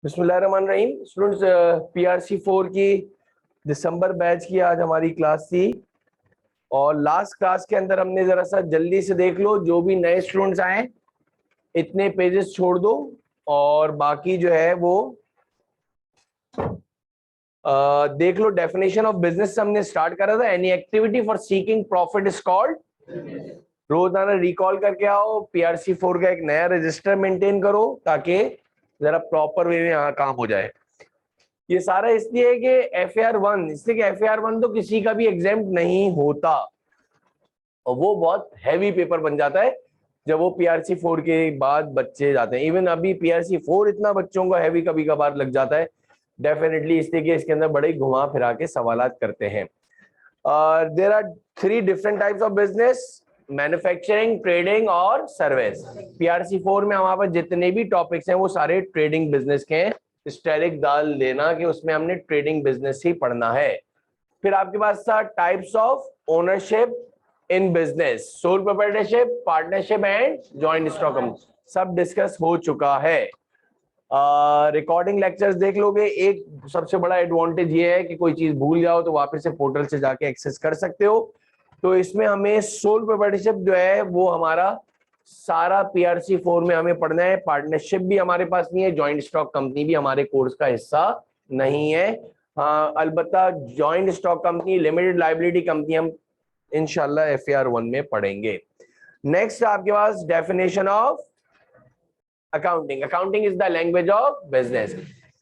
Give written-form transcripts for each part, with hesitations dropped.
बिस्मिल्लाहिर्रहमानिर्रहीम। Students, PRC 4 की दिसंबर batch की आज हमारी क्लास थी और लास्ट क्लास के अंदर हमने जरा सा जल्दी से देख लो, जो भी नए स्टूडेंट्स आए इतने पेजेस छोड़ दो और बाकी जो है वो देख लो। डेफिनेशन ऑफ बिजनेस हमने स्टार्ट करा था। Any activity for seeking profit is called. रोजाना रिकॉल करके आओ। PRC 4 का एक नया रजिस्टर मेंटेन करो ताकि जरा प्रॉपर वे में यहाँ काम हो जाए। ये सारा इसलिए है कि FAR 1, इसलिए कि FAR 1 तो किसी का भी एग्जाम्प्ट नहीं होता और वो बहुत हैवी पेपर बन जाता है जब वो PRC 4 के बाद बच्चे जाते हैं। इवन अभी PRC 4 इतना बच्चों का हैवी कभी कभार लग जाता है डेफिनेटली, इसलिए कि इसके अंदर बड़े घुमा फिरा के सवालात करते हैं। There are 3 different types of business: manufacturing, trading और सर्विस। PRC 4 में हमारे पास जितने भी टॉपिक्स हैं वो सारे ट्रेडिंग बिजनेस के हैं। स्टेरिक डाल देना कि उसमें हमने ट्रेडिंग बिजनेस ही पढ़ना है। फिर आपके पास था types of ownership in business: sole proprietorship, partnership and joint stock company. सब डिस्कस हो चुका है। रिकॉर्डिंग लेक्चर्स देख लोगे। एक सबसे बड़ा एडवांटेज ये है कि कोई चीज भूल जाओ तो वापस से पोर्टल से जाके एक्सेस कर सकते हो। तो इसमें हमें सोल प्रोप्राइटरशिप जो है वो हमारा सारा PRC 4 में हमें पढ़ना है। पार्टनरशिप भी हमारे पास नहीं है, जॉइंट स्टॉक कंपनी भी हमारे कोर्स का हिस्सा नहीं है। हाँ, अलबत्ता joint stock company, limited liability company हम इंशाल्लाह FAR 1 में पढ़ेंगे। नेक्स्ट आपके पास definition of accounting. Accounting is the language of business.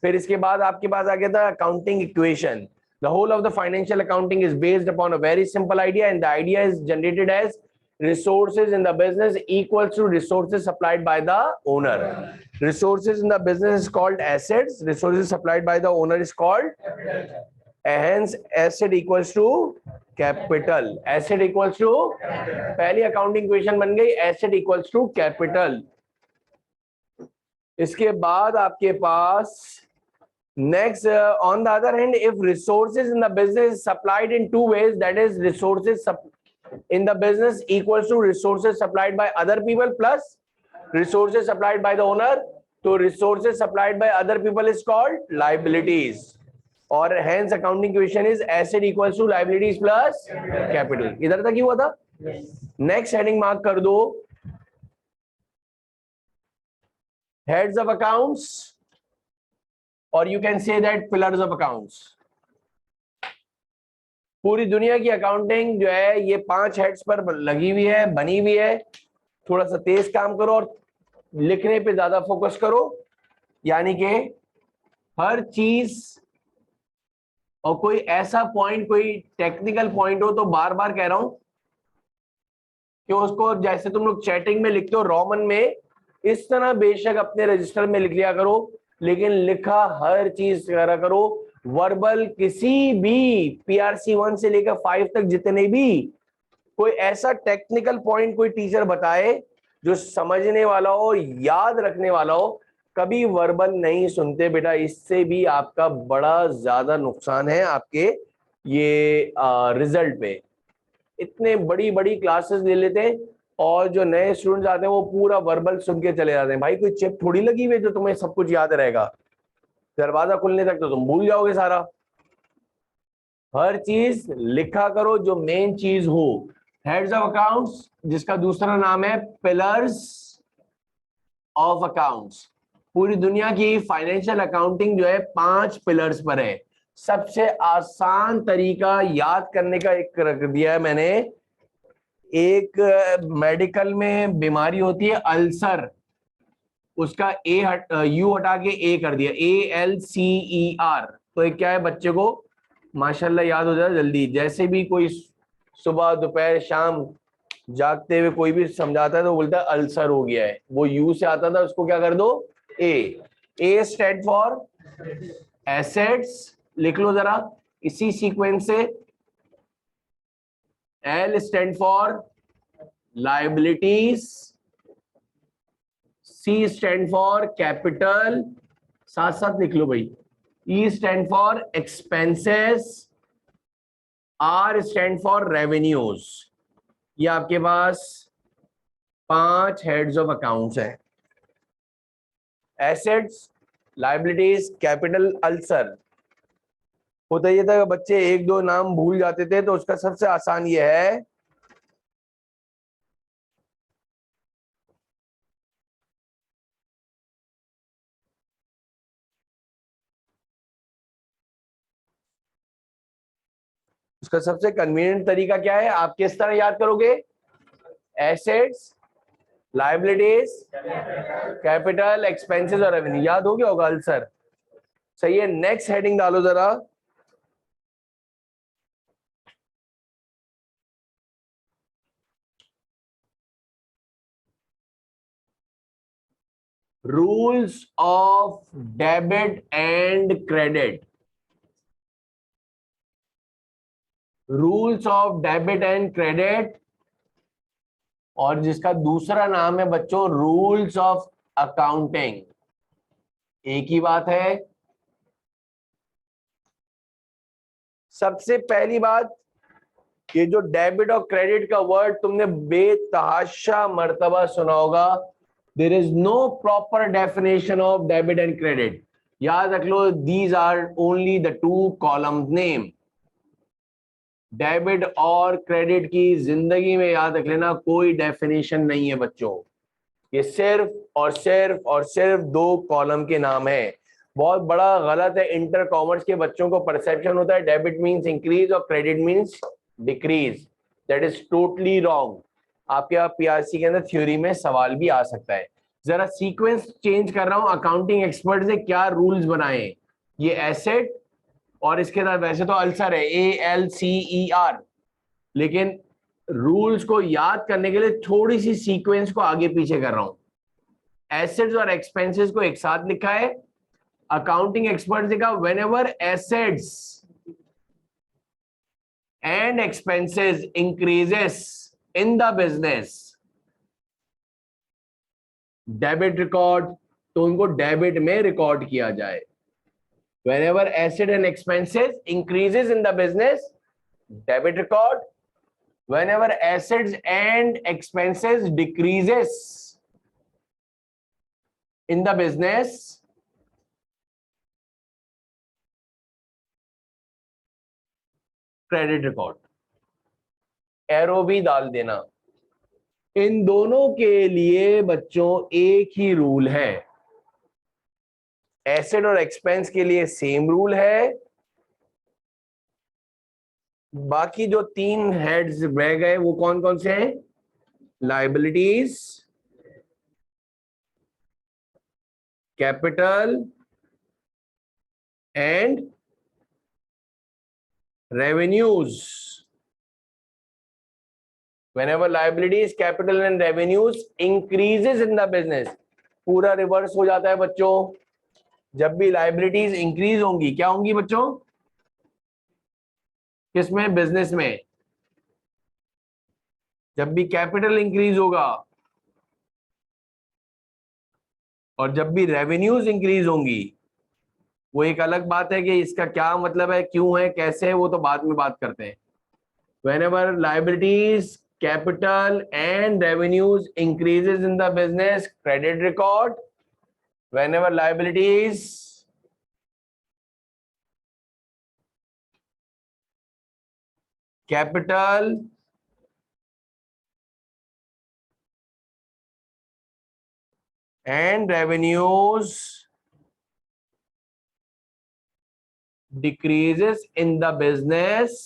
फिर इसके बाद आपके पास आ गया था accounting equation. The whole of the financial accounting is based upon a very simple idea, and the idea is generated as resources in the business equals to resources supplied by the owner. Resources in the business is called assets. Resources supplied by the owner is called, hence asset equals to capital. Asset equals to, पहली accounting equation बन गई, asset equals to capital. इसके बाद आपके पास next, on the other hand, if resources in the business is supplied in 2 ways, that is resources in the business equals to resources supplied by other people plus resources supplied by the owner, so resources supplied by other people is called liabilities, और hence accounting equation is asset equals to liabilities plus capital. इधर तक ही हुआ था। Next heading mark कर दो, heads of accounts, और you can say that pillars of accounts. पूरी दुनिया की अकाउंटिंग जो है ये 5 हेड्स पर लगी हुई है, बनी हुई है। थोड़ा सा तेज काम करो और लिखने पे ज्यादा फोकस करो, यानी कि हर चीज और कोई ऐसा पॉइंट, कोई टेक्निकल पॉइंट हो तो बार बार कह रहा हूं कि उसको जैसे तुम लोग चैटिंग में लिखते हो रोमन में, इस तरह बेशक अपने रजिस्टर में लिख लिया करो, लेकिन लिखा हर चीज करा करो। वर्बल किसी भी PRC 1 से लेकर 5 तक जितने भी कोई ऐसा टेक्निकल पॉइंट कोई टीचर बताए जो समझने वाला हो, याद रखने वाला हो, कभी वर्बल नहीं सुनते बेटा। इससे भी आपका बड़ा ज्यादा नुकसान है आपके ये रिजल्ट पे। इतने बड़ी बड़ी क्लासेस ले लेते हैं और जो नए स्टूडेंट्स आते हैं वो पूरा वर्बल सुन के चले जाते हैं। भाई कोई चिप थोड़ी लगी हुई है जो तुम्हें सब कुछ याद रहेगा। दरवाजा खुलने तक तो तुम भूल जाओगे सारा। हर चीज लिखा करो जो मेन चीज हो। हेड्स ऑफ अकाउंट्स, जिसका दूसरा नाम है पिलर्स ऑफ अकाउंट्स। पूरी दुनिया की फाइनेंशियल अकाउंटिंग जो है 5 पिलर्स पर है। सबसे आसान तरीका याद करने का एक रख दिया है मैंने। एक मेडिकल में बीमारी होती है अल्सर, उसका यू हटा के ए कर दिया, ALCER। तो एक क्या है, बच्चे को माशाल्लाह याद हो जाए जल्दी। जैसे भी कोई सुबह दोपहर शाम जागते हुए कोई भी समझाता है तो बोलता है अल्सर हो गया है। वो यू से आता था, उसको क्या कर दो, ए स्टैंड फॉर एसेट्स, लिख लो जरा इसी सीक्वेंस से। L stand for liabilities, C stand for capital, साथ साथ लिख लो भाई। E stand for expenses, R stand for revenues. ये आपके पास 5 हेड्स ऑफ अकाउंट्स हैं। Assets liabilities capital ulcer. होता ये था बच्चे एक दो नाम भूल जाते थे, तो उसका सबसे आसान ये है उसका सबसे कन्वीनियंट तरीका क्या है, आप किस तरह याद करोगे, एसेट्स, लाइबिलिटीज, कैपिटल, एक्सपेंसेस और रेवेन्यू, याद हो गया होगा अल्सर। सही है, नेक्स्ट हेडिंग डालो जरा। Rules of debit and credit. Rules of debit and credit, और जिसका दूसरा नाम है बच्चों रूल्स ऑफ अकाउंटिंग, एक ही बात है। सबसे पहली बात, ये जो डेबिट और क्रेडिट का वर्ड तुमने बेतहाशा मर्तबा सुना होगा। There is no proper definition of debit and credit. याद रख लो, these are only the two columns name. Debit और क्रेडिट की जिंदगी में याद रख लेना कोई डेफिनेशन नहीं है बच्चों, ये सिर्फ और सिर्फ दो कॉलम के नाम है। बहुत बड़ा गलत है, इंटर कॉमर्स के बच्चों को परसेप्शन होता है डेबिट मींस इंक्रीज और credit means decrease. That is totally wrong. आपके पीआरसी के अंदर थ्योरी में सवाल भी आ सकता है। जरा सीक्वेंस चेंज कर रहा हूं, अकाउंटिंग एक्सपर्ट ने क्या रूल्स बनाए। ये एसेट और इसके साथ वैसे तो अल्सर है, ALCER, लेकिन रूल्स को याद करने के लिए थोड़ी सी सीक्वेंस को आगे पीछे कर रहा हूं। एसेट्स और एक्सपेंसेस को एक साथ लिखा है। अकाउंटिंग एक्सपर्ट ने कहा when ever assets and expenses increases in the business, debit record, तो उनको डेबिट में रिकॉर्ड किया जाए। whenever asset and expenses increases in the business, debit record. Whenever assets and expenses decreases in the business, credit record. Arrow भी डाल देना। इन दोनों के लिए बच्चों एक ही रूल है, एसेट और एक्सपेंस के लिए सेम रूल है। बाकी जो तीन हेड्स रह गए वो कौन कौन से हैं, liabilities, capital and revenues. whenever liabilities, capital and revenues increases in the business, पूरा रिवर्स हो जाता है बच्चों। जब भी लाइबिलिटीज इंक्रीज होंगी, क्या होंगी बच्चों, किसमें, बिजनेस में। जब भी कैपिटल इंक्रीज होगा और जब भी रेवेन्यूज इंक्रीज होंगी, वो एक अलग बात है कि इसका क्या मतलब है, क्यों है, कैसे है, वो तो बाद में बात करते हैं। whenever liabilities, capital and revenues increases in the business, credit record. Whenever liabilities, capital and revenues decreases in the business,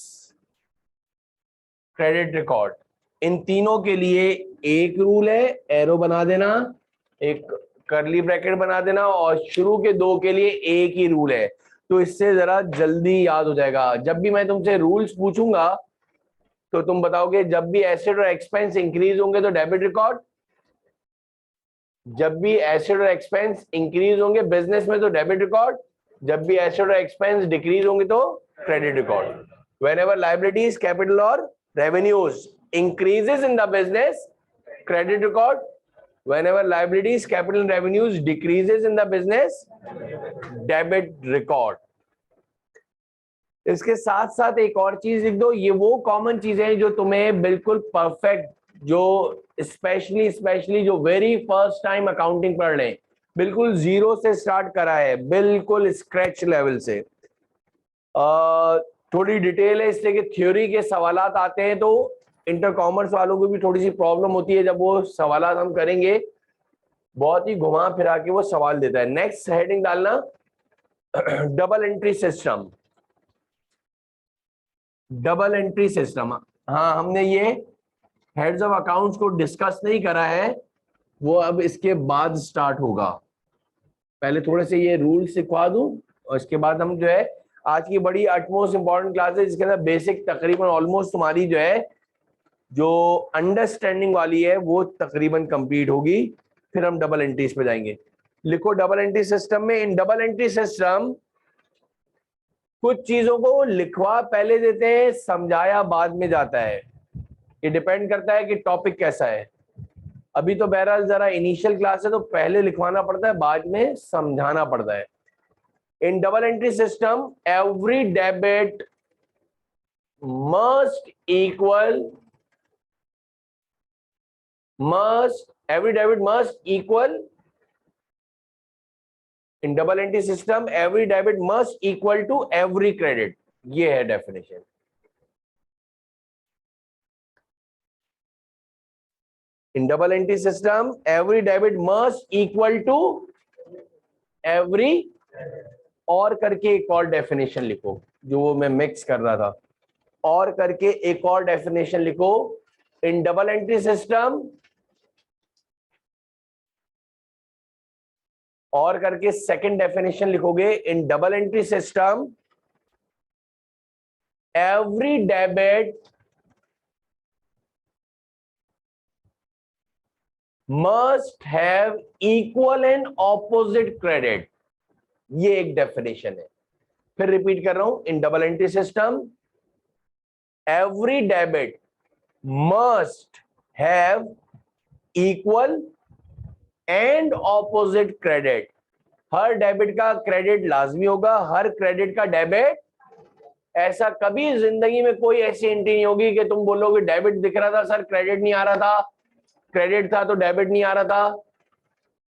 credit record. इन तीनों के लिए एक रूल है, एरो बना देना, एक कर्ली ब्रैकेट बना देना, और शुरू के दो के लिए एक ही रूल है। तो इससे जरा जल्दी याद हो जाएगा। जब भी मैं तुमसे रूल्स पूछूंगा तो तुम बताओगे जब भी एसेट और एक्सपेंस इंक्रीज होंगे तो डेबिट रिकॉर्ड, जब भी एसेट और एक्सपेंस इंक्रीज होंगे बिजनेस में तो डेबिट रिकॉर्ड, जब भी एसेट और एक्सपेंस डिक्रीज होंगे तो credit record. Whenever liabilities, capital और revenues increases in the business, credit record. Whenever liabilities, capital and revenues decreases in the business, debit record. इसके साथ साथ एक और चीज लिख दो, ये वो कॉमन चीजें हैं जो तुम्हें बिल्कुल परफेक्ट, जो स्पेशली जो वेरी फर्स्ट टाइम अकाउंटिंग पढ़ लें, बिल्कुल जीरो से स्टार्ट करा है, बिल्कुल स्क्रैच लेवल से। थोड़ी डिटेल है इसलिए कि थ्योरी के सवालात आते हैं तो इंटर कॉमर्स वालों को भी थोड़ी सी प्रॉब्लम होती है जब वो सवालात हम करेंगे, बहुत ही घुमा फिरा के वो सवाल देता है। नेक्स्ट हेडिंग डालना double entry system. Double entry system, हाँ हमने ये हेड्स ऑफ अकाउंट्स को डिस्कस नहीं करा है, वो अब इसके बाद स्टार्ट होगा। पहले थोड़े से ये रूल सिखवा दूं और इसके बाद हम जो है आज की बड़ी अटमोस्ट इंपॉर्टेंट क्लास है जिसके अंदर बेसिक तकरीबन ऑलमोस्ट तुम्हारी जो है जो अंडरस्टैंडिंग वाली है वो तकरीबन कंप्लीट होगी, फिर हम डबल एंट्रीज पे जाएंगे। लिखो डबल एंट्री सिस्टम में, इन डबल एंट्री सिस्टम कुछ चीजों को लिखवा पहले देते हैं, समझाया बाद में जाता है। ये डिपेंड करता है कि टॉपिक कैसा है। अभी तो बहरहाल जरा इनिशियल क्लास है तो पहले लिखवाना पड़ता है, बाद में समझाना पड़ता है। In double entry system every debit must equal in double entry system every debit must equal to every credit. ये है definition. In double entry system every debit must equal to every, और करके एक और डेफिनेशन लिखो जो मैं mix कर रहा था, और करके एक और डेफिनेशन लिखो। इन डबल एंट्री सिस्टम, और करके सेकंड डेफिनेशन लिखोगे। इन double entry system every debit must have equal and opposite credit. ये एक डेफिनेशन है। फिर रिपीट कर रहा हूं, इन double entry system every debit must have equal and opposite credit. Her debit का क्रेडिट लाजमी होगा, हर क्रेडिट का डेबिट। ऐसा कभी जिंदगी में कोई ऐसी एंट्री नहीं होगी कि तुम बोलोगे डेबिट दिख रहा था सर, क्रेडिट नहीं आ रहा था, क्रेडिट था तो डेबिट नहीं आ रहा था।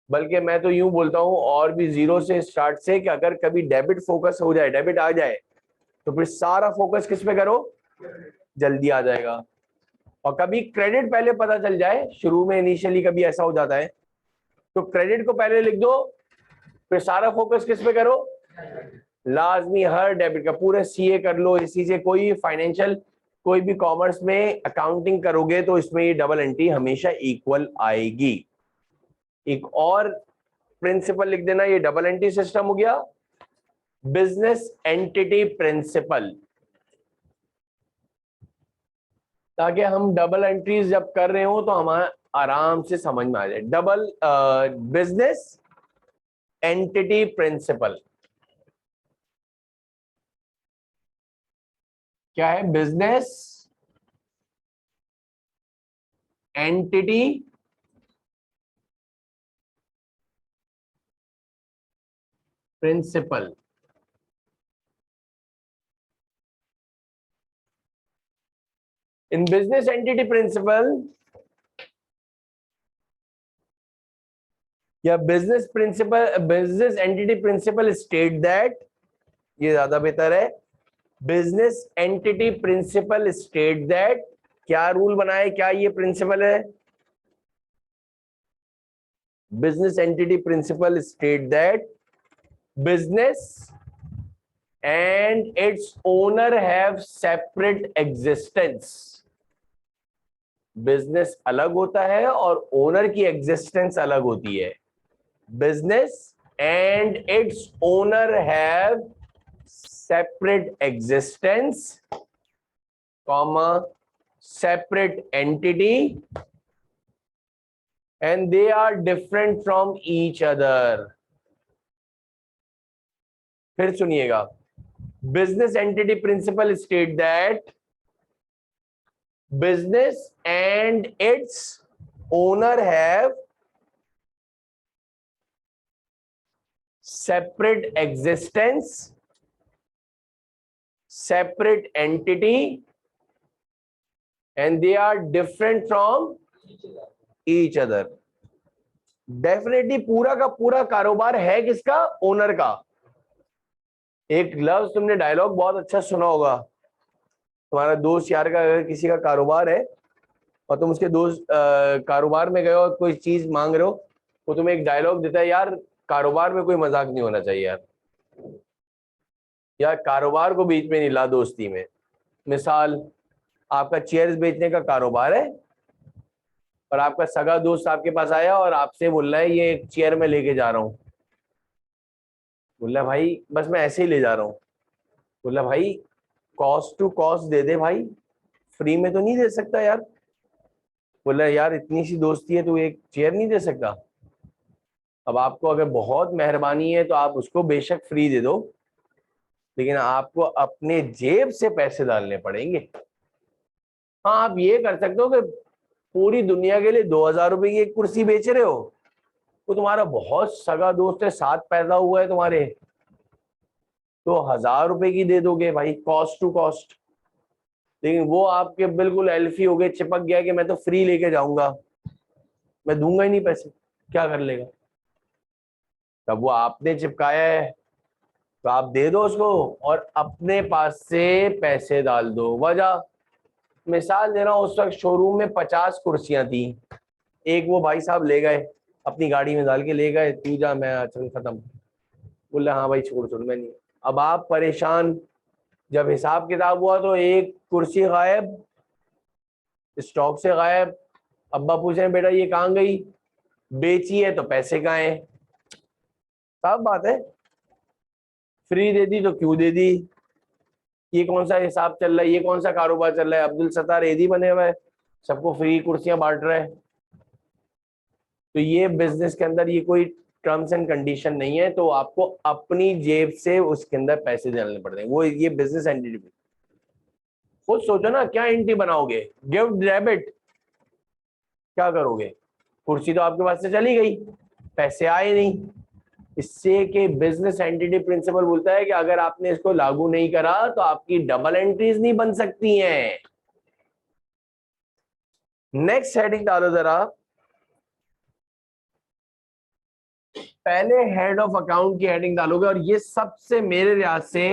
बल्कि मैं तो यूं बोलता हूं और भी जीरो से स्टार्ट से कि अगर कभी डेबिट फोकस हो जाए, डेबिट आ जाए, तो फिर सारा फोकस किस पे करो, जल्दी आ जाएगा। और कभी क्रेडिट पहले पता चल जाए, शुरू में इनिशियली कभी ऐसा हो जाता है, तो क्रेडिट को पहले लिख दो, फिर सारा फोकस किस पे करो, लाजमी हर डेबिट का। पूरे सीए कर लो, इसी से कोई फाइनेंशियल कोई भी कॉमर्स में अकाउंटिंग करोगे तो इसमें ये डबल एंट्री हमेशा इक्वल आएगी। एक और प्रिंसिपल लिख देना, ये डबल एंट्री सिस्टम हो गया। बिजनेस एंटिटी प्रिंसिपल, ताकि हम डबल एंट्रीज जब कर रहे हो तो हमारा आराम से समझ में आ जाए। डबल बिजनेस एंटिटी प्रिंसिपल क्या है? Business entity principle. In business entity principle या business principle, business entity principle state that, ये ज्यादा बेहतर है। Business entity principle state that, क्या रूल बनाए, क्या ये प्रिंसिपल है? Business entity principle state that business and its owner have separate existence। Business अलग होता है और ओनर की एग्जिस्टेंस अलग होती है। Business and its owner have separate existence, comma separate entity, and they are different from each other. फिर सुनिएगा, business entity principle state that business and its owner have separate existence, separate entity, and they are different from each other। Definitely पूरा का पूरा कारोबार है किसका? Owner का। एक लफ्ज तुमने डायलॉग बहुत अच्छा सुना होगा, तुम्हारा दोस्त यार का अगर किसी का कारोबार है और तुम उसके दोस्त कारोबार में गए और कोई चीज मांग रहे हो, वो तुम्हें एक डायलॉग देता है, यार कारोबार में कोई मजाक नहीं होना चाहिए यार कारोबार को बीच में नहीं ला दोस्ती में। मिसाल, आपका चेयर्स बेचने का कारोबार है और आपका सगा दोस्त आपके पास आया और आपसे बोल रहा है ये एक चेयर में लेके जा रहा हूँ। बोल रहा भाई बस मैं ऐसे ही ले जा रहा हूँ। बोल रहा भाई कॉस्ट टू कॉस्ट दे दे भाई, फ्री में तो नहीं दे सकता यार। बोल रहा यार इतनी सी दोस्ती है, तू एक चेयर नहीं दे सकता? अब आपको अगर बहुत मेहरबानी है तो आप उसको बेशक फ्री दे दो, लेकिन आपको अपने जेब से पैसे डालने पड़ेंगे। हाँ आप ये कर सकते हो कि पूरी दुनिया के लिए 2000 रुपए की एक कुर्सी बेच रहे हो, वो तुम्हारा बहुत सगा दोस्त है, साथ पैदा हुआ है तुम्हारे, तो 1000 रुपए की दे दोगे भाई कॉस्ट टू कॉस्ट। लेकिन वो आपके बिल्कुल एल्फी हो गए, चिपक गया कि मैं तो फ्री लेके जाऊंगा, मैं दूंगा ही नहीं पैसे, क्या कर लेगा? तब वो आपने चिपकाया है तो आप दे दो उसको और अपने पास से पैसे डाल दो। वजह मिसाल दे रहा हूं, उस वक्त शोरूम में 50 कुर्सियां थी, एक वो भाई साहब ले गए, अपनी गाड़ी में डाल के ले गए, तू जा मैं चल खत्म। बोले हाँ भाई छोड़ छोड़ मैं नहीं। अब आप परेशान, जब हिसाब किताब हुआ तो एक कुर्सी गायब, स्टॉक से गायब। अब्बा पूछे बेटा ये कहाँ गई? बेची है तो पैसे कहाँ हैं? साफ बात है, फ्री दे दी तो क्यों दे दी? ये कौन सा हिसाब चल रहा है, ये कौन सा कारोबार चल रहा है? अब्दुल सत्तार एदी बने हुए हैं, सबको फ्री कुर्सियां बांट रहे हैं। तो ये बिजनेस के अंदर ये कोई टर्म्स एंड कंडीशन नहीं है, तो आपको अपनी जेब से उसके अंदर पैसे डालने पड़ते हैं। वो ये बिजनेस एंटिटी, खुद सोचो ना क्या एंटिटी बनाओगे? गिफ्ट डेबिट क्या करोगे? कुर्सी तो आपके पास से चली गई, पैसे आए नहीं। इससे के बिजनेस एंटिटी प्रिंसिपल बोलता है कि अगर आपने इसको लागू नहीं करा तो आपकी डबल एंट्रीज नहीं बन सकती हैं। नेक्स्ट हेडिंग डालो जरा, पहले हेड ऑफ अकाउंट की हेडिंग डालोगे और ये सबसे मेरे लिहाज से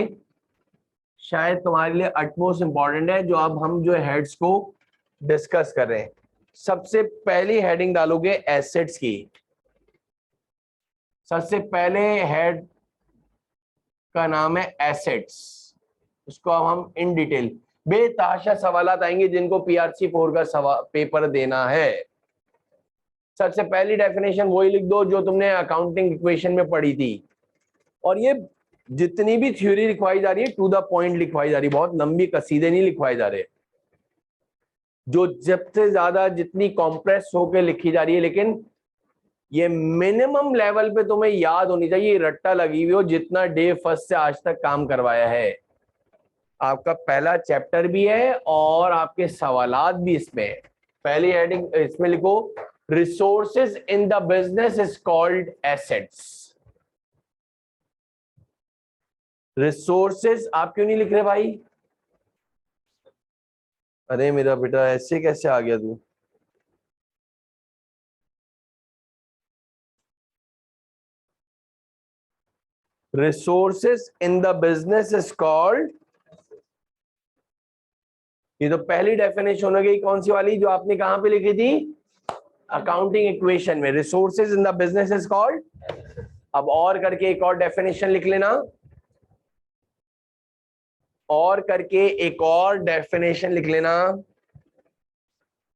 शायद तुम्हारे लिए अटमोस्ट इंपॉर्टेंट है, जो अब हम जो हेड्स को डिस्कस कर रहे हैं। सबसे पहली हेडिंग डालोगे एसेट्स की। सबसे पहले हेड का नाम है एसेट्स, उसको अब हम इन डिटेल, बेतहाशा सवालात आएंगे जिनको पीआरसी 4 का पेपर देना है। सबसे पहली डेफिनेशन वही लिख दो जो तुमने अकाउंटिंग इक्वेशन में पढ़ी थी, और ये जितनी भी थ्योरी लिखवाई जा रही है टू द पॉइंट लिखवाई जा रही है, बहुत लंबी कसीदे नहीं लिखवाए जा रहे, जो जब से ज्यादा जितनी कॉम्प्रेस होकर लिखी जा रही है, लेकिन ये मिनिमम लेवल पे तुम्हें याद होनी चाहिए, रट्टा लगी हुई हो जितना डे फर्स्ट से आज तक काम करवाया है। आपका पहला चैप्टर भी है और आपके सवालात भी इसमें है। पहली हेडिंग इसमें लिखो, resources in the business is called assets. Resources आप क्यों नहीं लिख रहे भाई? अरे मेरा बेटा ऐसे कैसे आ गया तू? Resources in the business is called, ये तो पहली डेफिनेशन हो गई, कौन सी वाली जो आपने कहां पे लिखी थी? अकाउंटिंग इक्वेशन में, resources in the business is called. अब और करके एक और डेफिनेशन लिख लेना, और करके एक और डेफिनेशन लिख लेना,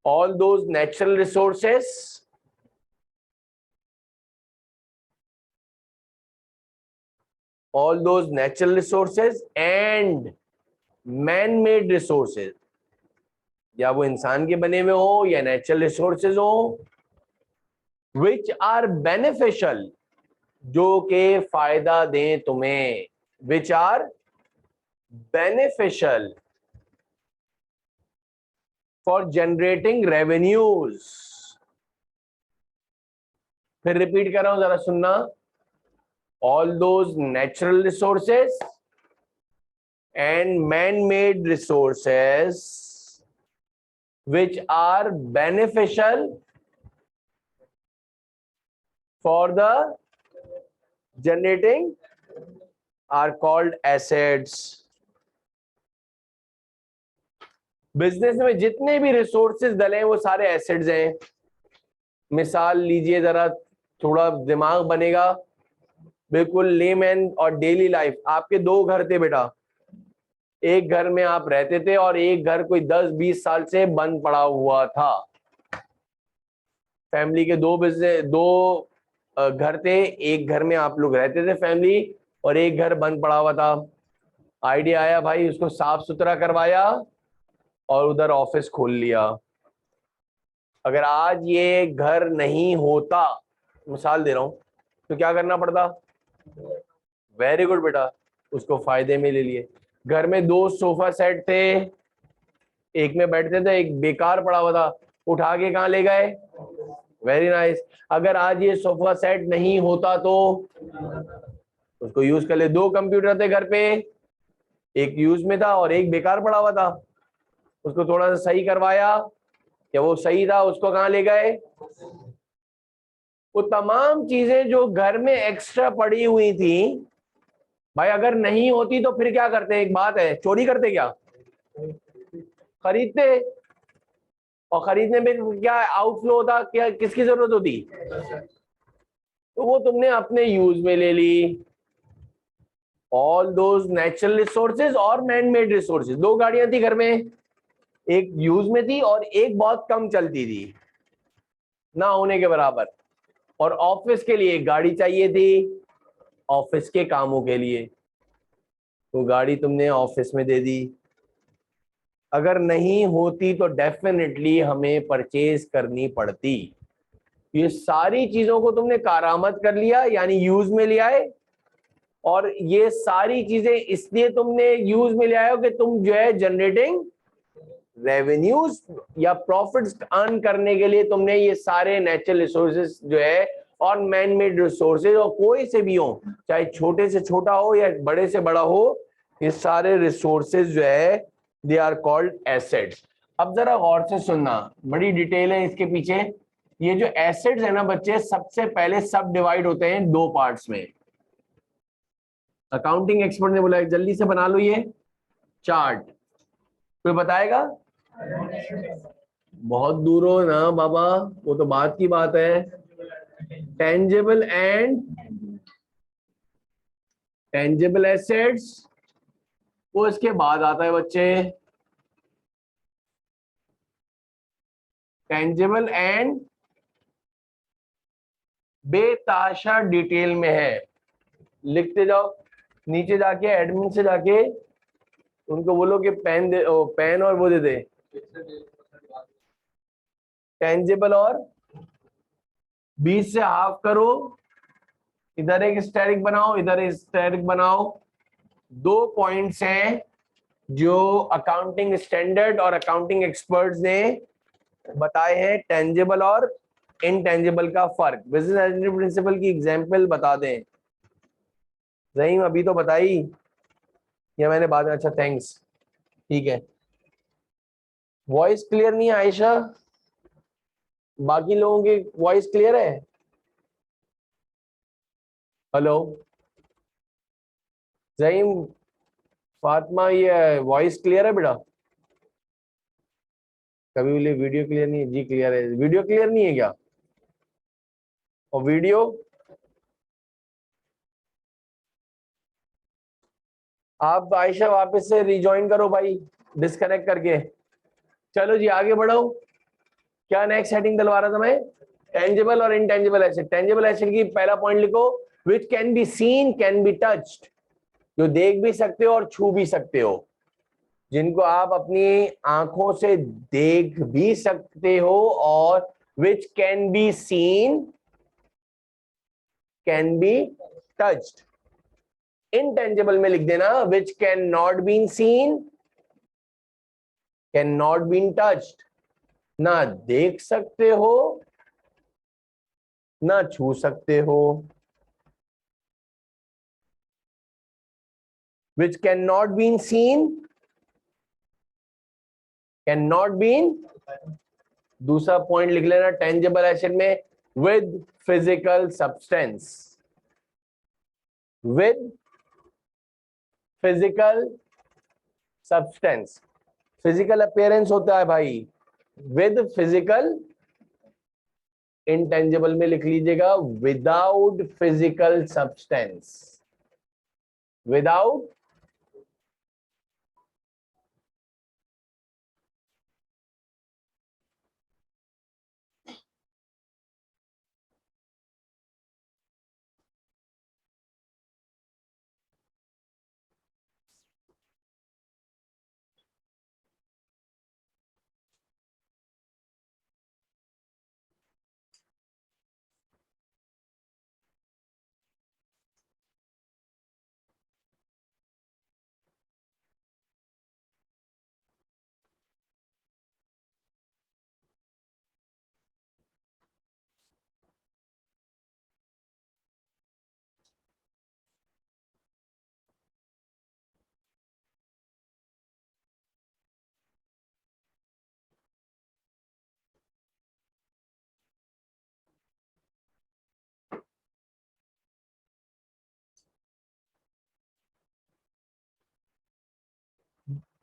all those natural resources all those natural resources and man-made resources, या वो इंसान के बने हुए हो या नेचुरल रिसोर्सेज हो, which are beneficial, जो के फायदा दें तुम्हें, which are beneficial for generating revenues। फिर रिपीट कर रहा हूं जरा सुनना, all those natural resources and man-made resources which are beneficial for the generating are called assets. Business में जितने भी रिसोर्सेज डले हैं वो सारे एसेट्स हैं। मिसाल लीजिए जरा, थोड़ा दिमाग बनेगा, बिल्कुल लेमैन और डेली लाइफ। आपके दो घर थे बेटा, एक घर में आप रहते थे और एक घर कोई 10-20 साल से बंद पड़ा हुआ था। फैमिली के दो बिजनेस, दो घर थे, एक घर में आप लोग रहते थे फैमिली, और एक घर बंद पड़ा हुआ था। आइडिया आया भाई, उसको साफ सुथरा करवाया और उधर ऑफिस खोल लिया। अगर आज ये घर नहीं होता, मिसाल दे रहा हूं, तो क्या करना पड़ता? वेरी गुड बेटा, उसको फायदे में ले लिए। घर में दो सोफा सेट थे, एक में बैठते थे, एक बेकार पड़ा हुआ था, उठा के कहाँ ले गए? Very nice. अगर आज ये सोफा सेट नहीं होता तो उसको यूज कर ले। दो कंप्यूटर थे घर पे, एक यूज में था और एक बेकार पड़ा हुआ था, उसको थोड़ा सा सही करवाया, या वो सही था, उसको कहाँ ले गए? वो तमाम चीजें जो घर में एक्स्ट्रा पड़ी हुई थी भाई, अगर नहीं होती तो फिर क्या करते? एक बात है, चोरी करते क्या? खरीदते। और खरीदने में क्या आउटफ्लो होता? क्या किसकी जरूरत होती? तो वो तुमने अपने यूज में ले ली। ऑल दोज नेचुरल रिसोर्सेज और मैन मेड रिसोर्सेज। दो गाड़ियां थी घर में, एक यूज में थी और एक बहुत कम चलती थी, ना होने के बराबर। और ऑफिस के लिए एक गाड़ी चाहिए थी, ऑफिस के कामों के लिए, तो गाड़ी तुमने ऑफिस में दे दी। अगर नहीं होती तो डेफिनेटली हमें परचेज करनी पड़ती। ये सारी चीजों को तुमने कारामद कर लिया, यानी यूज में ले आए। और ये सारी चीजें इसलिए तुमने यूज में ले आए हो कि तुम जो है जनरेटिंग रेवेन्यूज या प्रॉफिट्स अर्न करने के लिए तुमने ये सारे नेचुरल रिसोर्सेज जो है और मैन मेड रिसोर्सेज, और कोई से भी हो, चाहे छोटे से छोटा हो या बड़े से बड़ा हो, ये सारे रिसोर्सेज जो है दे आर कॉल्ड एसेट्स। अब जरा गौर से सुनना, बड़ी डिटेल है इसके पीछे। ये जो एसेट्स है ना बच्चे, सबसे पहले सब डिवाइड होते हैं दो पार्ट्स में। अकाउंटिंग एक्सपर्ट ने बोला जल्दी से बना लो ये चार्ट, कोई बताएगा? बहुत दूर हो ना बाबा, वो तो बात की बात है। टेंजिबल एसेट्स, वो इसके बाद आता है बच्चे। टेंजिबल एंड बेताशा डिटेल में है, लिखते जाओ। नीचे जाके एडमिन से जाके उनको बोलो कि पेन दे, पेन और वो दे दे। टेंजिबल और 20 से हाफ करो, इधर एक स्टेरिक बनाओ, इधर एक स्टेरिक बनाओ। दो पॉइंट्स हैं जो अकाउंटिंग स्टैंडर्ड और अकाउंटिंग एक्सपर्ट्स ने बताए हैं, टेंजिबल और इनटेंजिबल का फर्क। बिजनेस एडमिनिस्ट्रेशन प्रिंसिपल की एग्जांपल बता दें। रहीम अभी तो बताई या मैंने बाद में? अच्छा थैंक्स, ठीक है। वॉइस क्लियर नहीं है आयशा? बाकी लोगों की वॉइस क्लियर है? हेलो रहीम, फातिमा, ये वॉइस क्लियर है बेटा? कभी बोले वीडियो क्लियर नहीं है। जी क्लियर है। वीडियो क्लियर नहीं है क्या? और वीडियो? आप आयशा वापस से रिजॉइन करो भाई, डिस्कनेक्ट करके। चलो जी आगे बढ़ो। क्या नेक्स्ट हेडिंग डलवा रहा था मैं? टेंजिबल और इनटेंजिबल एसेट। टेंजिबल एसेट की पहला पॉइंट लिखो, विच can be seen, can be touched, जो देख भी सकते हो और छू भी सकते हो, जिनको आप अपनी आंखों से देख भी सकते हो, और which can be seen, can be touched. Intangible में लिख देना which can not been seen, can not been touched. ना देख सकते हो ना छू सकते हो। Which can not been seen, can not been. दूसरा पॉइंट लिख लेना टेंजिबल एसेट में, with physical substance, with physical substance, physical appearance होता है भाई, विद फिजिकल, इंटेंजिबल में लिख लीजिएगा विदाउट फिजिकल सब्सटेंस, विदाउट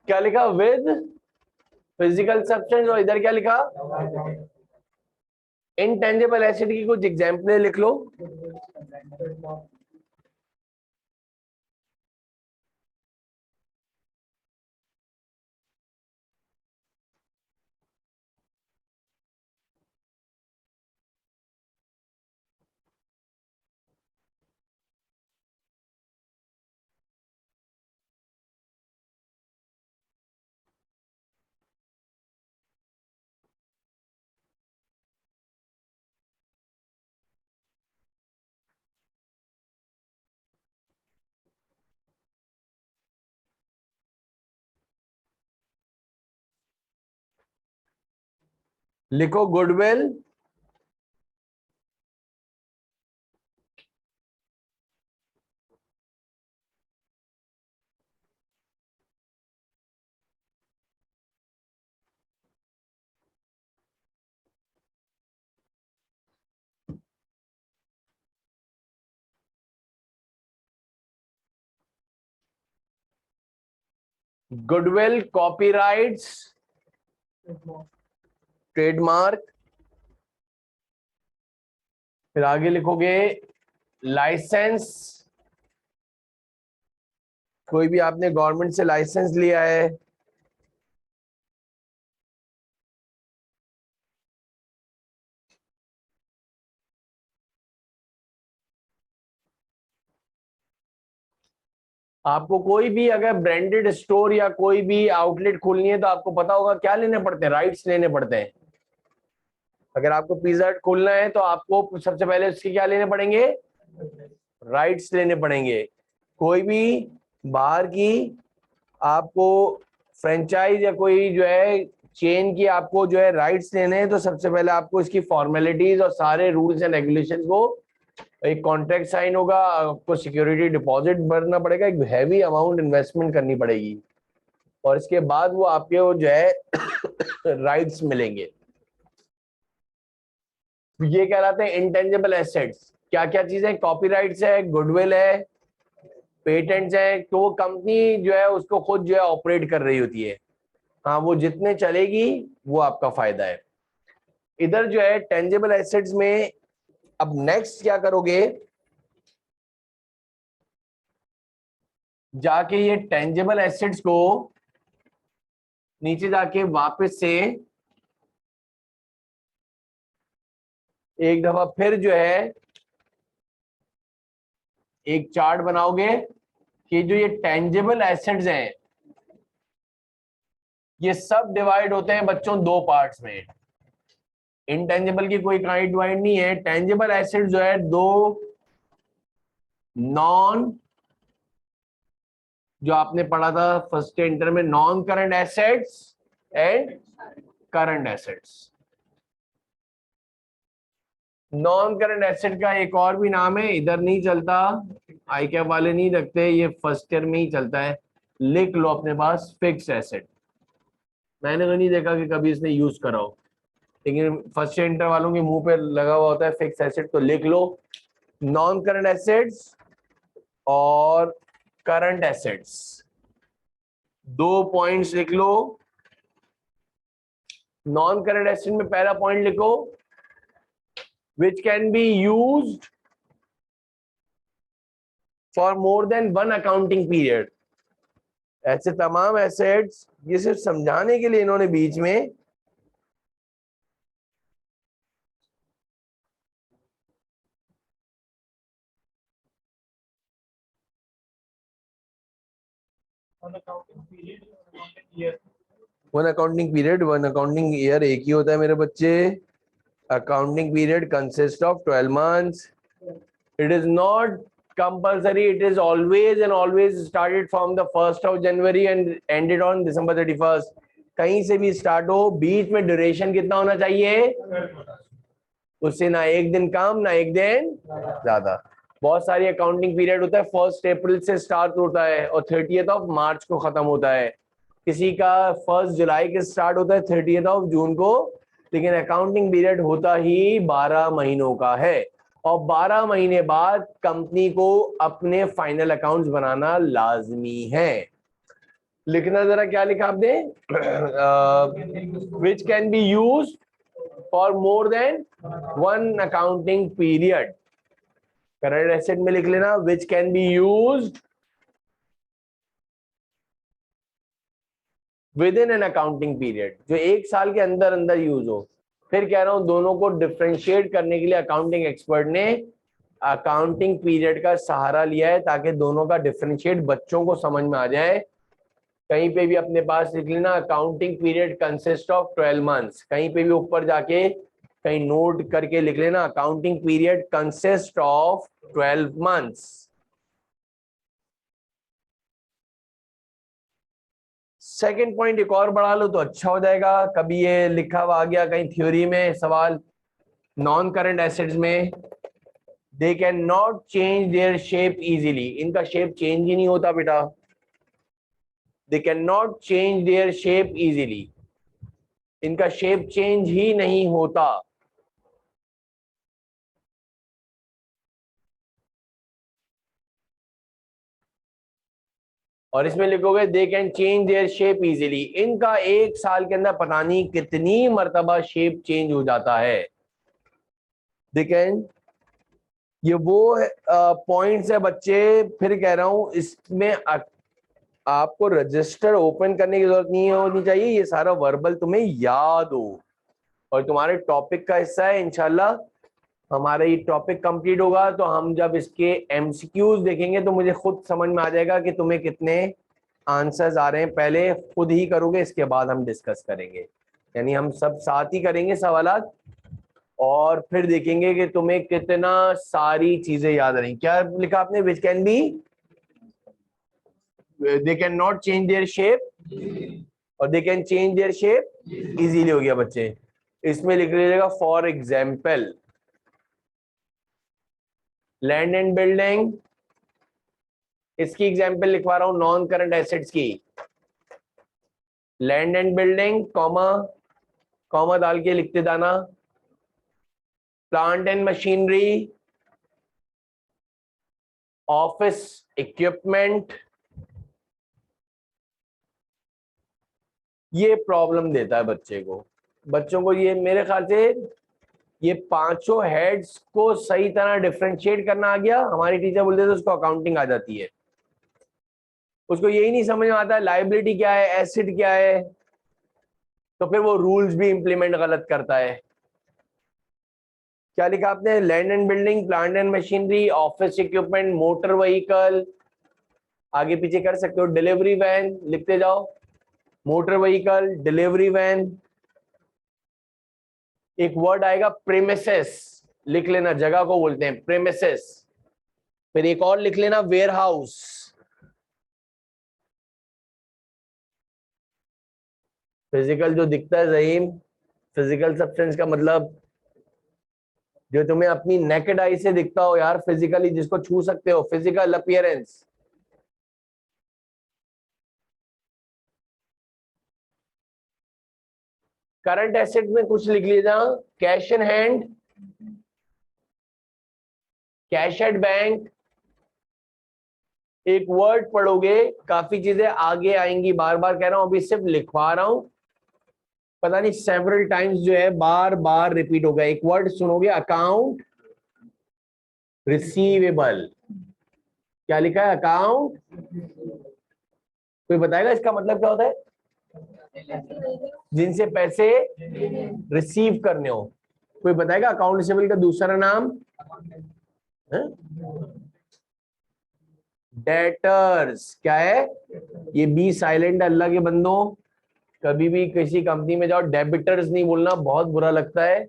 क्या लिखा, विद फिजिकल सब्सटेंस, और इधर क्या लिखा, इंटेंजिबल एसिड की कुछ एग्जाम्पल लिख लो। लिखो गुडविल, गुडविल कॉपीराइट्स, ट्रेडमार्क, फिर आगे लिखोगे लाइसेंस, कोई भी आपने गवर्नमेंट से लाइसेंस लिया है, आपको कोई भी अगर ब्रांडेड स्टोर या कोई भी आउटलेट खोलनी है तो आपको पता होगा क्या लेने पड़ते हैं, राइट्स लेने पड़ते हैं। अगर आपको पिज्जा हट खोलना है तो आपको सबसे पहले उसके क्या लेने पड़ेंगे, राइट्स लेने पड़ेंगे। कोई भी बाहर की आपको फ्रेंचाइज या कोई जो है चेन की आपको जो है राइट्स लेने हैं तो सबसे पहले आपको इसकी फॉर्मेलिटीज और सारे रूल्स एंड रेगुलेशंस को, एक कॉन्ट्रैक्ट साइन होगा, आपको सिक्योरिटी डिपॉजिट भरना पड़ेगा, एक हैवी अमाउंट इन्वेस्टमेंट करनी पड़ेगी, और इसके बाद वो आपके वो जो है राइट्स मिलेंगे। ये कहलाते हैं इंटेंजिबल एसेट्स। क्या क्या चीजें, कॉपीराइट्स है, गुडविल है, पेटेंट्स है, तो वो कंपनी जो है उसको खुद जो है ऑपरेट कर रही होती है। हाँ, वो जितने चलेगी वो आपका फायदा है। इधर जो है टेंजिबल एसेट्स में अब नेक्स्ट क्या करोगे, जाके ये टेंजिबल एसेट्स को नीचे जाके वापस से एक दफा फिर जो है एक चार्ट बनाओगे कि जो ये टेंजिबल एसेट्स हैं ये सब डिवाइड होते हैं बच्चों दो पार्ट्स में। इनटेंजिबल की कोई काइंड डिवाइड नहीं है। टेंजिबल एसेट जो है दो नॉन, जो आपने पढ़ा था फर्स्ट इंटर में, non current assets and current assets. Non current asset का एक और भी नाम है, इधर नहीं चलता, आई कैप वाले नहीं रखते, ये फर्स्ट ईयर में ही चलता है, लिख लो अपने पास, फिक्स एसेट। मैंने तो नहीं देखा कि कभी इसने यूज करा हो। लेकिन फर्स्ट इंटर वालों के मुंह पे लगा हुआ होता है फिक्स एसेट, तो लिख लो नॉन करंट एसेट्स और करंट एसेट्स, 2 पॉइंट्स लिख लो। नॉन करंट एसेट में पहला पॉइंट लिखो विच can be used for more than 1 accounting period. ऐसे तमाम एसेट्स, ये सिर्फ समझाने के लिए इन्होंने बीच में one accounting period 1 accounting year एक ही होता है मेरे बच्चे। Accounting period consist of 12 months. It is not compulsory. It is always started from the 1st of January and ended on December 31st. कहीं से भी स्टार्ट हो, बीच में ड्यूरेशन कितना होना चाहिए? उससे ना एक दिन कम ना एक दिन ज्यादा। बहुत सारी अकाउंटिंग पीरियड होता है 1 अप्रैल से स्टार्ट होता है और 30 मार्च को खत्म होता है। किसी का 1 जुलाई के स्टार्ट होता है 30 जून को, लेकिन अकाउंटिंग पीरियड होता ही 12 महीनों का है और 12 महीने बाद कंपनी को अपने फाइनल अकाउंट्स बनाना लाजमी है। लिखना जरा, क्या लिखा आपने? Which can B use for more than 1 accounting period. Current asset में लिख लेना विच can be used with in an accounting period, जो 1 साल के अंदर अंदर यूज हो। फिर कह रहा हूं दोनों को डिफरेंशिएट करने के लिए अकाउंटिंग एक्सपर्ट ने अकाउंटिंग पीरियड का सहारा लिया है ताकि दोनों का डिफरेंशिएट बच्चों को समझ में आ जाए। कहीं पे भी अपने पास लिख लेना accounting period consist of 12 months, कहीं पे भी ऊपर जाके कहीं नोट करके लिख लेना accounting period consist of 12 months। Second point एक और बढ़ा लो तो अच्छा हो जाएगा। कभी ये लिखा हुआ आ गया कहीं थ्योरी में सवाल, नॉन करंट एसेट्स में दे can not change their shape easily. इनका शेप चेंज ही नहीं होता बेटा, दे can not change their shape easily, इनका शेप चेंज ही नहीं होता। और इसमें लिखोगे दे can change their shape easily, इनका 1 साल के अंदर पता नहीं कितनी मर्तबा शेप चेंज हो जाता है। दे कैन, ये वो पॉइंट्स है बच्चे, फिर कह रहा हूं इसमें आपको रजिस्टर ओपन करने की जरूरत नहीं होनी चाहिए, ये सारा वर्बल तुम्हें याद हो और तुम्हारे टॉपिक का हिस्सा है। इंशाल्लाह हमारा ये टॉपिक कंप्लीट होगा तो हम जब इसके एमसीक्यूज देखेंगे तो मुझे खुद समझ में आ जाएगा कि तुम्हें कितने आंसर्स आ रहे हैं। पहले खुद ही करोगे, इसके बाद हम डिस्कस करेंगे, यानी हम सब साथ ही करेंगे सवालात और फिर देखेंगे कि तुम्हें कितना सारी चीजें याद रही। क्या लिखा आपने? Which can be, they can not change their shape और they can change their shape easily हो गया बच्चे। इसमें लिख लीजिएगा for example land and building, इसकी एग्जाम्पल लिखवा रहा हूं नॉन करंट एसेट्स की। Land and building comma comma डाल के लिखते जाना। Plant and machinery, office equipment, ये प्रॉब्लम देता है बच्चों को ये मेरे ख्याल से ये पांचों हेड्स को सही तरह डिफरेंशिएट करना आ गया। हमारी टीचर बोलते थे उसको अकाउंटिंग आ जाती है, उसको यही नहीं समझ में आता है लायबिलिटी क्या है, एसिड क्या है, तो फिर वो रूल्स भी इंप्लीमेंट गलत करता है। क्या लिखा आपने? Land and building, plant and machinery, office equipment, motor vehicle, आगे पीछे कर सकते हो, डिलीवरी वैन लिखते जाओ, मोटर व्हीकल, डिलीवरी वैन। एक वर्ड आएगा प्रेमिसेस, लिख लेना, जगह को बोलते हैं प्रेमिसेस। फिर एक और लिख लेना वेयर हाउस। फिजिकल जो दिखता है जहीम, फिजिकल सब्सटेंस का मतलब जो तुम्हें अपनी नेकेड आई से दिखता हो यार, फिजिकली जिसको छू सकते हो, फिजिकल अपीयरेंस। करंट एसेट में कुछ लिख लीजिए, cash in hand, cash at bank. एक वर्ड पढ़ोगे काफी चीजें आगे आएंगी, बार बार कह रहा हूं, अभी सिर्फ लिखवा रहा हूं, पता नहीं सेवरल टाइम्स जो है बार बार रिपीट होगा। एक वर्ड सुनोगे, अकाउंट रिसीवेबल। क्या लिखा है? अकाउंट। कोई बताएगा इसका मतलब क्या होता है? जिनसे पैसे रिसीव करने हो। कोई बताएगा अकाउंट रिसीवेबल का दूसरा नाम? डेटर्स। क्या है ये? बी साइलेंट अल्लाह के बंदों, कभी भी किसी कंपनी में जाओ डेबिटर्स नहीं बोलना, बहुत बुरा लगता है।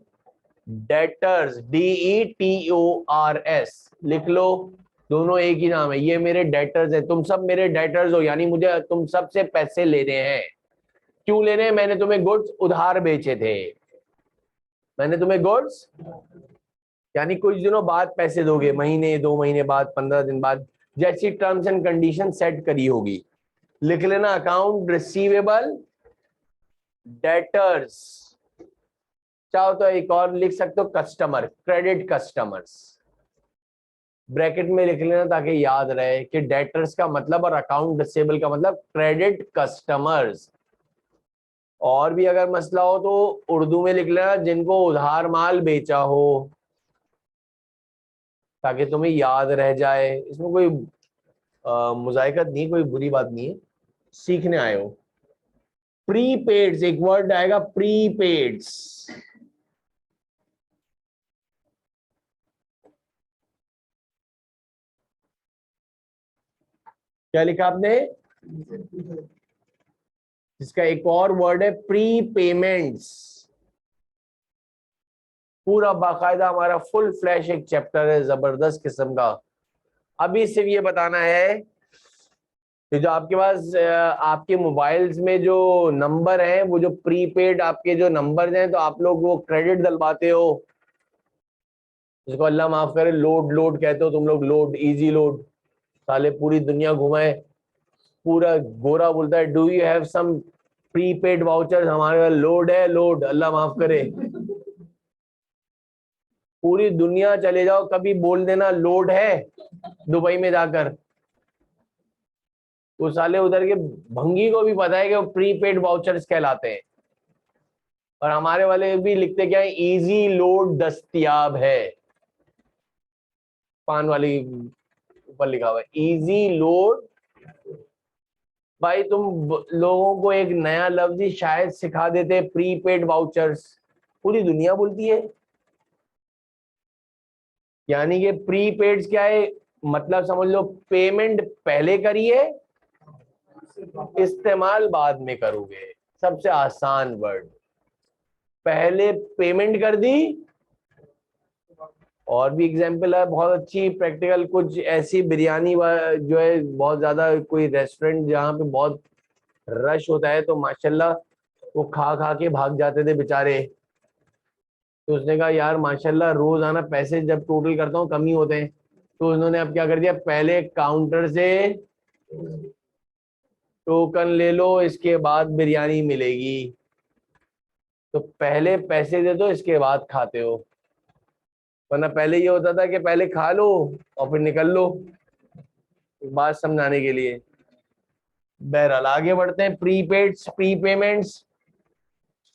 डेटर्स, DETORS लिख लो, दोनों एक ही नाम है। ये मेरे डेटर्स है, तुम सब मेरे डेटर्स हो, यानी मुझे तुम सबसे पैसे लेने हैं। क्यों लेने हैं? मैंने तुम्हें गुड्स उधार बेचे थे, मैंने तुम्हें गुड्स, यानी कुछ दिनों बाद पैसे दोगे, महीने, 2 महीने बाद, 15 दिन बाद, जैसी टर्म्स एंड कंडीशन सेट करी होगी। लिख लेना अकाउंट रिसीवेबल, डेटर्स। चाहो तो एक और लिख सकते हो, कस्टमर, क्रेडिट कस्टमर्स। ब्रैकेट में लिख लेना ताकि याद रहे कि डेटर्स का मतलब और अकाउंट रिसीवेबल का मतलब क्रेडिट कस्टमर्स। और भी अगर मसला हो तो उर्दू में लिख लेना, जिनको उधार माल बेचा हो, ताकि तुम्हें याद रह जाए। इसमें कोई मुजायकत नहीं, कोई बुरी बात नहीं है, सीखने आए हो। प्रीपेड्स, एक वर्ड आएगा प्रीपेड्स। क्या लिखा आपने? इसका एक और वर्ड है प्रीपेमेंट्स। पूरा बाकायदा हमारा फुल फ्लैश एक चैप्टर है जबरदस्त किस्म का। अभी सिर्फ ये बताना है कि जो आपके पास आपके मोबाइल्स में जो नंबर हैं, वो जो प्रीपेड आपके जो नंबर हैं, तो आप लोग वो क्रेडिट डलवाते हो, जिसको अल्लाह माफ करे लोड लोड कहते हो तुम लोग, लोड, इजी लोड। साले पूरी दुनिया घुमाए, पूरा गोरा बोलता है do you have some prepaid voucher, हमारे पास लोड है, लोड, अल्लाह माफ करे। पूरी दुनिया चले जाओ, कभी बोल देना लोड है दुबई में जाकर, वो साले उधर के भंगी को भी पता है कि वो प्रीपेड वाउचर्स कहलाते हैं। और हमारे वाले भी लिखते क्या है? इजी लोड दस्तयाब है, पान वाली ऊपर लिखा हुआ है इजी लोड। भाई तुम लोगों को एक नया लफ्ज ही शायद सिखा देते, प्रीपेड वाउचर्स, पूरी दुनिया बोलती है। यानी कि प्रीपेड क्या है? मतलब समझ लो, पेमेंट पहले करिए, इस्तेमाल बाद में करोगे। सबसे आसान वर्ड, पहले पेमेंट कर दी। और भी एग्जांपल है बहुत अच्छी प्रैक्टिकल, कुछ ऐसी बिरयानी जो है बहुत ज्यादा, कोई रेस्टोरेंट जहाँ पे बहुत रश होता है, तो माशाल्लाह वो खा खा के भाग जाते थे बेचारे। तो उसने कहा यार माशाल्लाह रोज आना पैसे जब टोटल करता हूँ कम ही होते हैं, तो उन्होंने अब क्या कर दिया, पहले काउंटर से टोकन ले लो, इसके बाद बिरयानी मिलेगी। तो पहले पैसे दे दो, इसके बाद खाते हो, वरना पहले ये होता था कि पहले खा लो और फिर निकल लो। एक बात समझाने के लिए। बहरहाल आगे बढ़ते हैं, प्रीपेड्स, प्रीपेमेंट्स।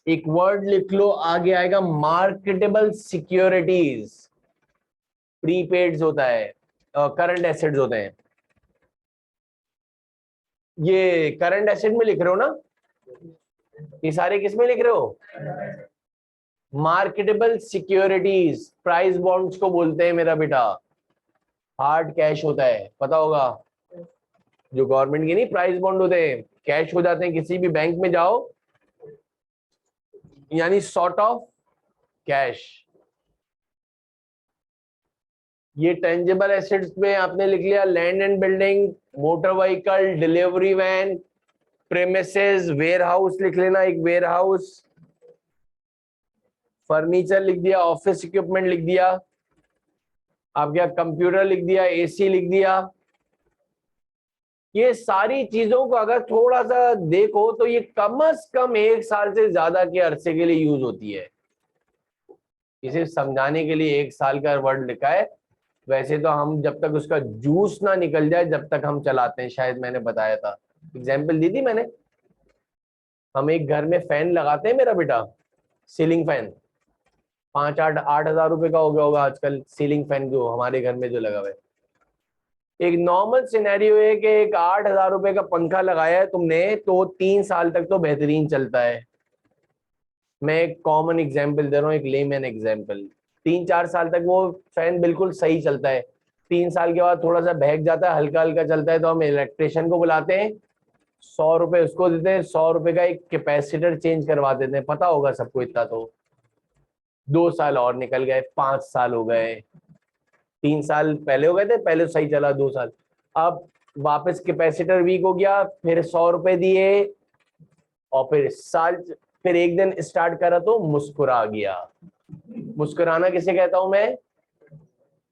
एक वर्ड लिख लो, आगे आएगा मार्केटेबल सिक्योरिटीज। प्रीपेड्स होता है, करंट एसेट्स होते हैं। ये करंट एसेट में लिख रहे हो ना? ये सारे किस में लिख रहे हो? मार्केटेबल सिक्योरिटीज, प्राइस बॉन्ड्स को बोलते हैं मेरा बेटा। हार्ड कैश होता है, पता होगा, जो गवर्नमेंट की नहीं प्राइस बॉन्ड होते हैं, कैश हो जाते हैं। किसी भी बैंक में जाओ, यानी सॉर्ट ऑफ कैश। ये टेंजिबल एसेट्स में आपने लिख लिया, land and building, motor vehicle, delivery van, premises, warehouse लिख लेना, एक वेयर हाउस, फर्नीचर लिख दिया, ऑफिस इक्विपमेंट लिख दिया, आप क्या कंप्यूटर लिख दिया, एसी लिख दिया, ये सारी चीजों को अगर थोड़ा सा देखो तो ये कम से कम 1 साल से ज्यादा के अरसे के लिए यूज होती है। इसे समझाने के लिए 1 साल का वर्ड लिखा है। वैसे तो हम जब तक उसका जूस ना निकल जाए जब तक हम चलाते हैं, शायद मैंने बताया था, एग्जाम्पल दी थी मैंने। हम एक घर में फैन लगाते हैं मेरा बेटा, सीलिंग फैन, 5-8 हजार रुपए का हो गया होगा आजकल सीलिंग फैन जो हमारे घर में जो लगा हुआ है। एक नॉर्मल सिनेरियो है कि एक 8 हजार रुपए का पंखा लगाया है तुमने तो 3 साल तक तो बेहतरीन चलता है। मैं एक कॉमन एग्जांपल दे रहा हूँ, एक लेमैन एग्जांपल। 3-4 साल तक वो फैन बिल्कुल सही चलता है। 3 साल के बाद थोड़ा सा बहक जाता है, हल्का हल्का चलता है, तो हम इलेक्ट्रिशियन को बुलाते हैं, 100 रुपए उसको देते हैं, 100 रुपए का एक कैपेसिटर चेंज करवा देते हैं। पता होगा सबको इतना तो। 2 साल और निकल गए, 5 साल हो गए, 3 साल पहले हो गए थे, पहले सही चला 2 साल। अब वापस कैपेसिटर वीक हो गया, फिर 100 रुपए दिए, और फिर साल, फिर एक दिन स्टार्ट करा तो मुस्कुरा गया। मुस्कुराना किसे कहता हूं मैं?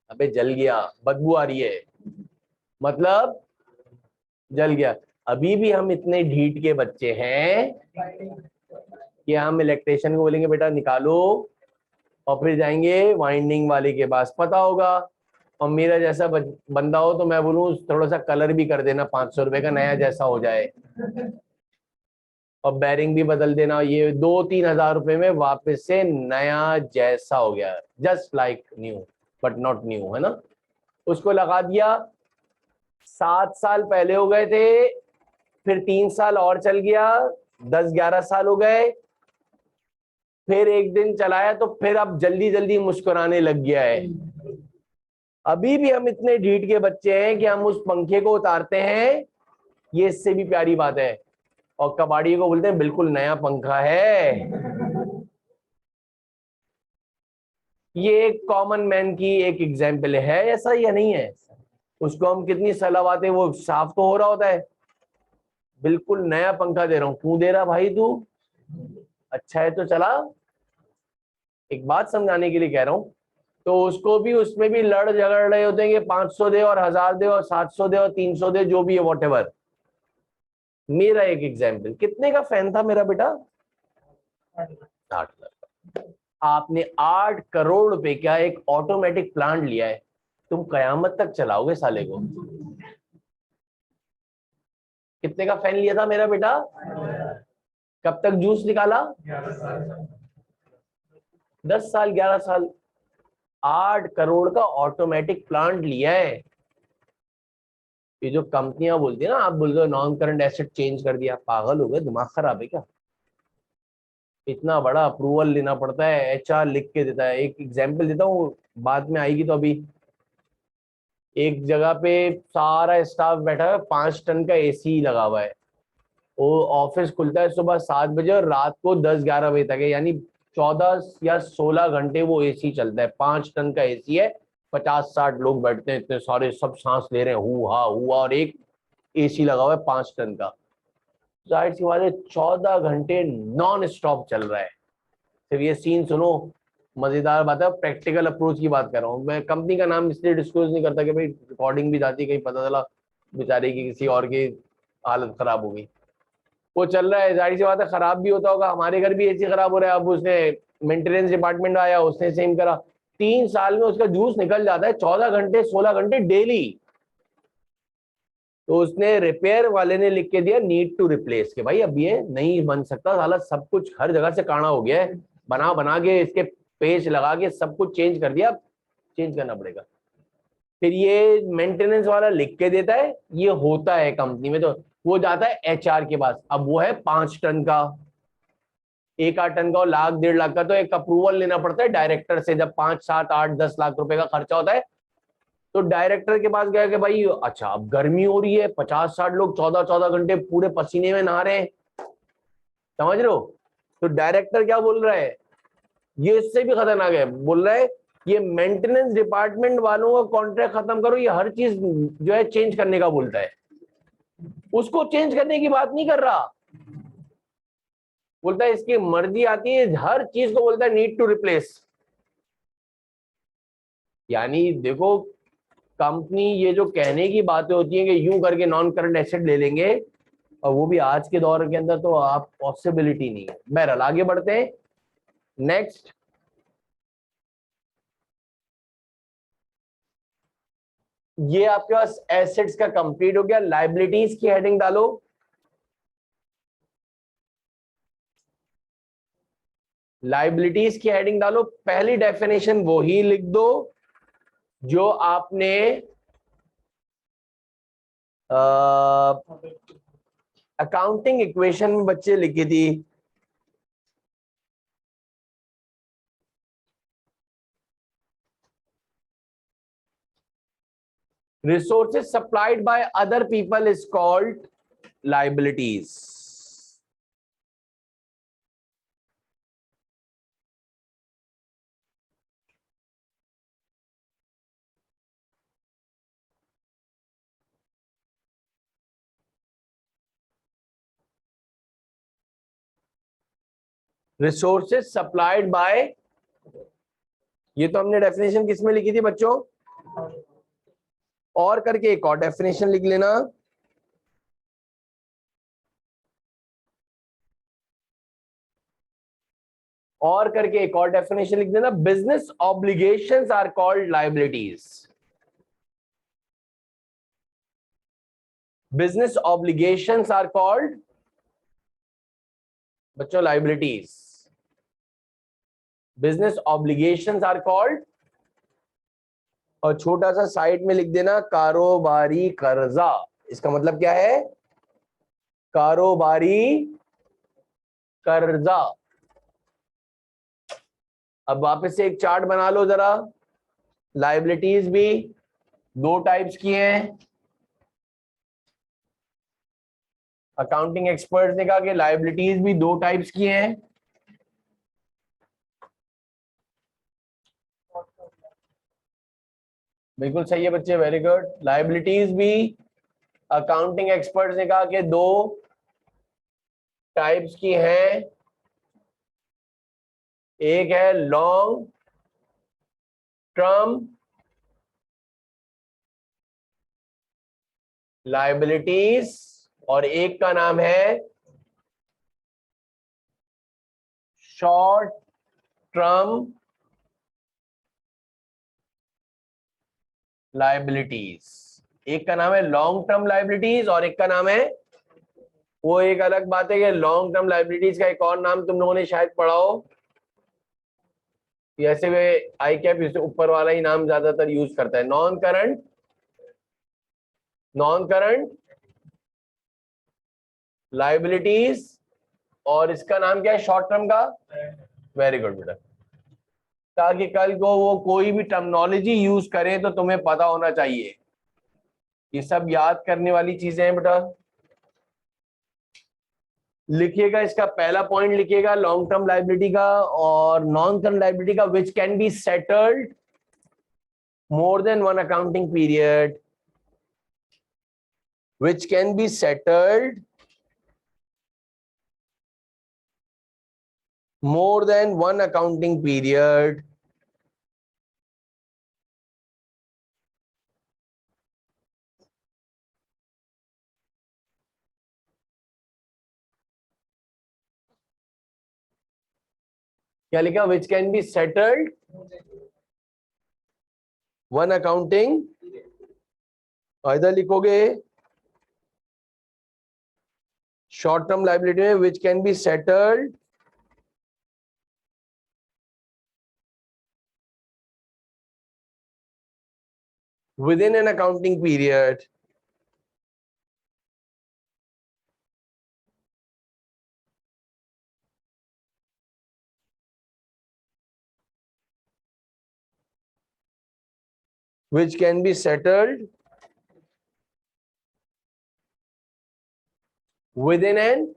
अबे जल गया, बदबू आ रही है, मतलब जल गया। अभी भी हम इतने ढीठ के बच्चे हैं कि हम इलेक्ट्रिशियन को बोलेंगे बेटा निकालो, और फिर जाएंगे वाइंडिंग वाले के पास, पता होगा। और मेरा जैसा बंदा हो तो मैं बोलूं थोड़ा सा कलर भी कर देना, 500 रुपए का नया जैसा हो जाए, और बैरिंग भी बदल देना, ये 2-3 हजार रुपए में वापस से नया जैसा हो गया, just like new but not new, है ना। उसको लगा दिया, 7 साल पहले हो गए थे, फिर 3 साल और चल गया, 10-11 साल हो गए, फिर एक दिन चलाया तो फिर अब जल्दी जल्दी मुस्कुराने लग गया है। अभी भी हम इतने ढीठ के बच्चे हैं कि हम उस पंखे को उतारते हैं, ये इससे भी प्यारी बात है, और कबाड़ी को बोलते हैं बिल्कुल नया पंखा है। ये एक कॉमन मैन की एक एग्जाम्पल है, ऐसा या नहीं है? उसको हम कितनी सलाह, वो साफ तो हो रहा होता है, बिल्कुल नया पंखा दे रहा हूं, क्यों दे रहा भाई तू, अच्छा है तो चला। एक बात समझाने के लिए कह रहा हूं। तो उसको भी, उसमें भी लड़ झगड़ रहे होते हैं कि 500 दे और 1000 दे और 700 दे और 300 दे, जो भी है वॉट। मेरा एक एग्जाम्पल, कितने का फैन था मेरा बेटा? 8 हजार। आपने 8 करोड़ रुपए का एक ऑटोमेटिक प्लांट लिया है, तुम कयामत तक चलाओगे साले को। कितने का फैन लिया था मेरा बेटा? कब तक जूस निकाला? 10 साल, 11 साल। 8 करोड़ का ऑटोमेटिक प्लांट लिया है। ये जो कंपनियां बोलती है ना, आप बोलते हो नॉन करंट एसेट चेंज कर दिया, पागल हो गए, दिमाग खराब है क्या? इतना बड़ा अप्रूवल लेना पड़ता है, एचआर लिख के देता है। एक एग्जांपल देता हूँ, बाद में आएगी तो अभी। एक जगह पे सारा स्टाफ बैठा है, 5 टन का एसी लगा हुआ है। वो ऑफिस खुलता है सुबह 7 बजे और रात को 10-11 बजे तक है, यानी 14 या 16 घंटे वो एसी चलता है। 5 टन का एसी है, 50-60 लोग बैठते हैं, इतने सारे सब सांस ले रहे हैं, हुआ हुआ, और एक एसी लगा हुआ है 5 टन का। जाहिर सी बात है 14 घंटे नॉन स्टॉप चल रहा है। सिर्फ ये सीन सुनो, मजेदार बात है, प्रैक्टिकल अप्रोच की बात कर रहा हूँ मैं। कंपनी का नाम इसलिए डिस्क्लोज नहीं करता कि भाई रिकॉर्डिंग भी जाती, कहीं पता चला बेचारे की किसी और की हालत खराब हो गई। वो चल रहा है, जाहिर सी बात है खराब भी होता होगा, हमारे घर भी एसी खराब हो रहा है। अब उसने मेंटेनेंस डिपार्टमेंट आया, उसने सेम करा, 3 साल में उसका जूस निकल जाता है 14 घंटे 16 घंटे डेली। तो उसने रिपेयर वाले ने लिख के दिया नीड टू रिप्लेस, के भाई अब ये नहीं बन सकता, साला सब कुछ हर जगह से काना हो गया है, बना बना के इसके पेज लगा के सब कुछ चेंज कर दिया, चेंज करना पड़ेगा। फिर ये मेंटेनेंस वाला लिख के देता है, ये होता है कंपनी में, तो वो जाता है एचआर के पास। अब वो है 5 टन का, 1-8 टन का और 1-1.5 लाख का, तो एक अप्रूवल लेना पड़ता है डायरेक्टर से। जब 5-7-8-10 लाख रुपए का खर्चा होता है तो डायरेक्टर के पास गया कि भाई अच्छा अब गर्मी हो रही है, 50-60 लोग 14-14 घंटे पूरे पसीने में नहा रहे हैं, समझ रहे हो। तो डायरेक्टर क्या बोल रहा है, ये इससे भी खतरनाक है, बोल रहा है ये मेंटेनेंस डिपार्टमेंट वालों का कॉन्ट्रैक्ट खत्म करो, ये हर चीज जो है चेंज करने का बोलता है। उसको चेंज करने की बात नहीं कर रहा, बोलता है इसकी मर्जी आती है, हर चीज को बोलता है नीड टू रिप्लेस। यानी देखो कंपनी ये जो कहने की बातें होती हैं कि यूं करके नॉन करंट एसेट ले लेंगे, और वो भी आज के दौर के अंदर तो आप पॉसिबिलिटी नहीं है। बहरहाल आगे बढ़ते हैं। नेक्स्ट, ये आपके पास एसेट्स का कंप्लीट हो गया। लाइबिलिटीज की हेडिंग डालो। लाइबिलिटीज की हेडिंग डालो। पहली डेफिनेशन वो ही लिख दो जो आपने अकाउंटिंग इक्वेशन में बच्चे लिखी थी। Resources supplied by other people is called liabilities. Resources supplied by, ये तो हमने डेफिनेशन किस में लिखी थी बच्चों? और करके एक और डेफिनेशन लिख लेना। और करके एक और डेफिनेशन लिख देना। Business obligations are called liabilities. Business obligations are called बच्चों liabilities. Business obligations are called, और छोटा सा साइड में लिख देना कारोबारी कर्जा। इसका मतलब क्या है? कारोबारी कर्जा। अब वापस से एक चार्ट बना लो जरा। लाइबिलिटीज भी दो टाइप्स की हैं। अकाउंटिंग एक्सपर्ट ने कहा कि लाइबिलिटीज भी दो टाइप्स की हैं। बिल्कुल सही है बच्चे, वेरी गुड। लाइबिलिटीज भी अकाउंटिंग एक्सपर्ट ने कहा कि दो टाइप्स की हैं। एक है लॉन्ग टर्म लाइबिलिटीज और एक का नाम है शॉर्ट टर्म लाइबिलिटीज। एक का नाम है लॉन्ग टर्म लाइबिलिटीज और एक का नाम है, वो एक अलग बात है कि लॉन्ग टर्म लाइबिलिटीज का एक और नाम तुम लोगों ने शायद पढ़ा हो, ऐसे वे आई कैप इससे ऊपर वाला ही नाम ज्यादातर यूज करता है, नॉन करंट लाइबिलिटीज। और इसका नाम क्या है शॉर्ट टर्म का? वेरी गुड बेटा। ताकि कल को वो कोई भी टर्मिनोलॉजी यूज करें तो तुम्हें पता होना चाहिए। ये सब याद करने वाली चीजें हैं बेटा। लिखिएगा, इसका पहला पॉइंट लिखिएगा लॉन्ग टर्म लाइबिलिटी का और नॉन टर्म लाइबिलिटी का, विच can be settled more than one accounting period, which can be settled more than one accounting period, क्या लिखा? which can be settled one accounting, इधर लिखोगे शॉर्ट टर्म लाइबिलिटी में which can be settled within an accounting period, which can be settled within an,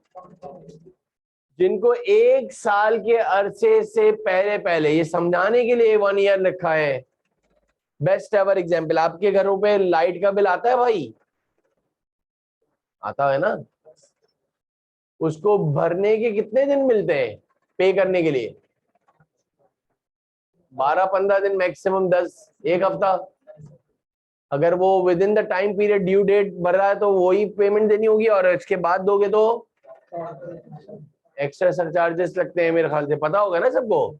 जिनको एक साल के अरसे से पहले पहले, ये समझाने के लिए 1 ईयर लिखा है। बेस्ट एवर एग्जाम्पल, आपके घरों पे लाइट का बिल आता है भाई? आता है ना? उसको भरने के कितने दिन मिलते हैं पे करने के लिए? 12-15 दिन मैक्सिमम, 10, एक हफ्ता। अगर वो within the time period due date भर रहा है तो वही पेमेंट देनी होगी, और इसके बाद दोगे तो एक्स्ट्रा सरचार्जेस लगते हैं, मेरे ख्याल से पता होगा ना सबको।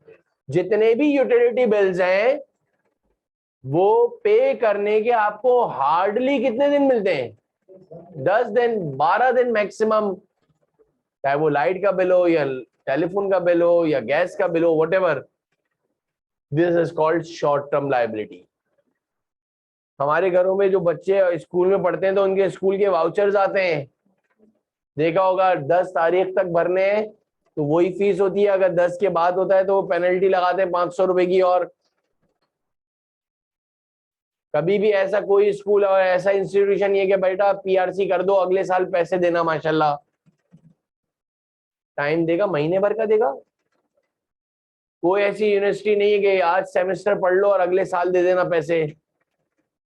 जितने भी यूटिलिटी बिल्स हैं वो पे करने के आपको हार्डली कितने दिन मिलते हैं? 10 दिन, 12 दिन मैक्सिमम, चाहे वो लाइट का बिल हो या टेलीफोन का बिल हो या गैस का बिल हो, whatever. This is called short term liability. हमारे घरों में जो बच्चे स्कूल में पढ़ते हैं तो उनके स्कूल के वाउचर्स आते हैं, देखा होगा 10 तारीख तक भरने हैं, तो वही फीस होती है। अगर 10 के बाद होता है तो वो पेनल्टी लगाते हैं 500 रुपए की। और कभी भी ऐसा कोई स्कूल और ऐसा इंस्टीट्यूशन नहीं है कि बेटा पीआरसी कर दो अगले साल पैसे देना, माशाल्लाह टाइम देगा, महीने भर का देगा। कोई ऐसी यूनिवर्सिटी नहीं है कि आज सेमेस्टर पढ़ लो और अगले साल दे देना पैसे।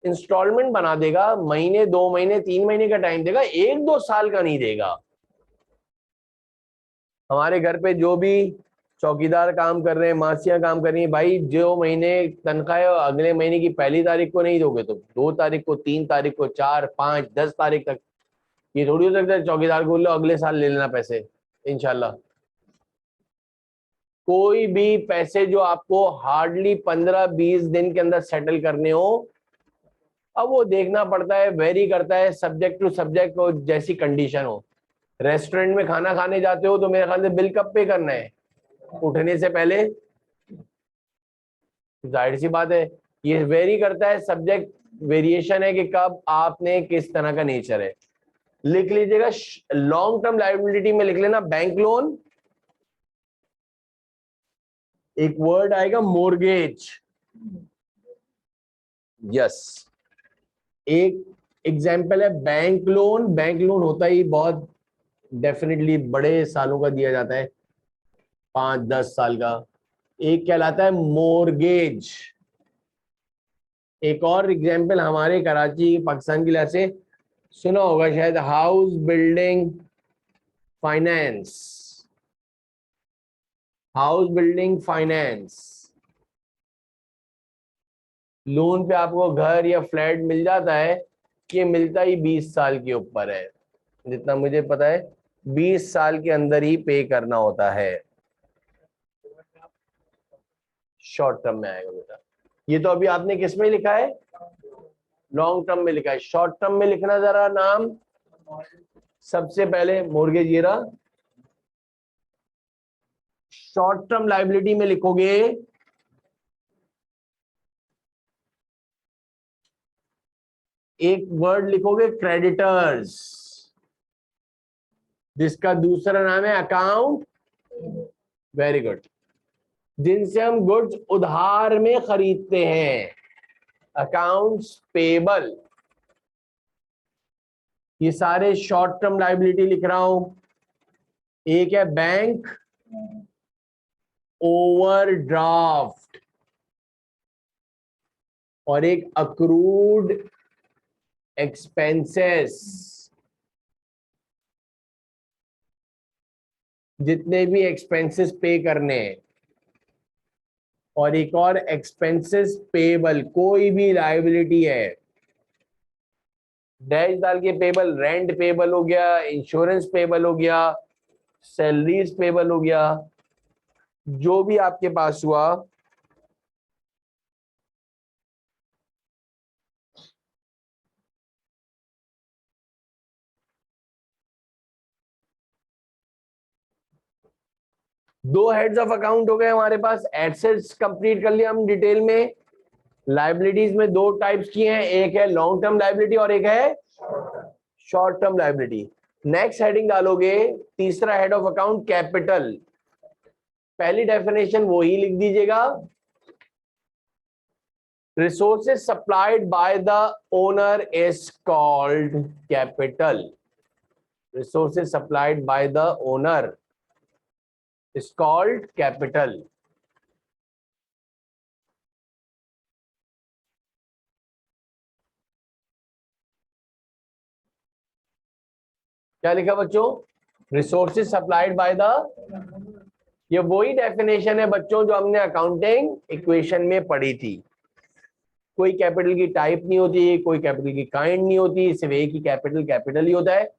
इंस्टॉलमेंट बना देगा, महीने, 2 महीने, 3 महीने का टाइम देगा, 1-2 साल का नहीं देगा। हमारे घर पे जो भी चौकीदार काम कर रहे हैं, मासियां काम कर रही हैं, भाई जो महीने तनख्वाह अगले महीने की 1 तारीख को नहीं दोगे तो 2 तारीख को, 3 तारीख को, 4, 5, 10 तारीख तक। ये थोड़ी हो सकता है चौकीदार को बोलो अगले साल ले लेना पैसे इंशाल्लाह। कोई भी पैसे जो आपको हार्डली 15-20 दिन के अंदर सेटल करने हो, अब वो देखना पड़ता है, वेरी करता है सब्जेक्ट टू सब्जेक्ट को, जैसी कंडीशन हो। रेस्टोरेंट में खाना खाने जाते हो तो मेरे ख्याल से बिल कब पे करना है? उठने से पहले, जाहिर सी बात है। ये वेरी करता है, सब्जेक्ट वेरिएशन है कि कब आपने किस तरह का नेचर है। लिख लीजिएगा, लॉन्ग टर्म लायबिलिटी में लिख लेना बैंक लोन, एक वर्ड आएगा मोर्गेज। यस, एक एग्जाम्पल है बैंक लोन। बैंक लोन होता ही बहुत डेफिनेटली बड़े सालों का दिया जाता है, 5-10 साल का। एक कहलाता है मोर्गेज। एक और एग्जाम्पल हमारे कराची पाकिस्तान की लिहाज से सुना होगा शायद, house building finance. House building finance loan पे आपको घर या फ्लैट मिल जाता है। ये मिलता ही 20 साल के ऊपर है, जितना मुझे पता है 20 साल के अंदर ही पे करना होता है। शॉर्ट टर्म में आएगा बेटा। ये तो अभी आपने किस में लिखा है? लॉन्ग टर्म में लिखा है। शॉर्ट टर्म में लिखना जरा नाम, सबसे पहले मोर्गेज। ये रहा शॉर्ट टर्म लायबिलिटी में लिखोगे एक वर्ड लिखोगे क्रेडिटर्स, जिसका दूसरा नाम है अकाउंट। Very good. जिनसे हम गुड्स उधार में खरीदते हैं, अकाउंट्स पेबल। ये सारे शॉर्ट टर्म लायबिलिटी लिख रहा हूं। एक है बैंक ओवरड्राफ्ट और एक अक्रूड एक्सपेंसेस। जितने भी एक्सपेंसेस पे करने हैं, और एक और एक्सपेंसेस पेबल। कोई भी लायबिलिटी है, डैश डाल के पेबल, रेंट पेबल हो गया, इंश्योरेंस पेबल हो गया, सैलरीज पेबल हो गया, जो भी आपके पास हुआ। दो हेड्स ऑफ अकाउंट हो गए हमारे पास। एसेट्स कंप्लीट कर लिया हम डिटेल में। लायबिलिटीज में 2 टाइप्स की हैं, एक है लॉन्ग टर्म लायबिलिटी और एक है short term liability. Next heading डालोगे, तीसरा हेड ऑफ अकाउंट कैपिटल। पहली डेफिनेशन वो ही लिख दीजिएगा, resources supplied by the owner is called capital. Resources supplied by the owner is called capital. क्या लिखा बच्चों? रिसोर्सेज सप्लाइड बाय द, ये वही डेफिनेशन है बच्चों जो हमने अकाउंटिंग इक्वेशन में पढ़ी थी। कोई कैपिटल की टाइप नहीं होती, कोई कैपिटल की काइंड नहीं होती, सिर्फ एक ही कैपिटल कैपिटल ही होता है।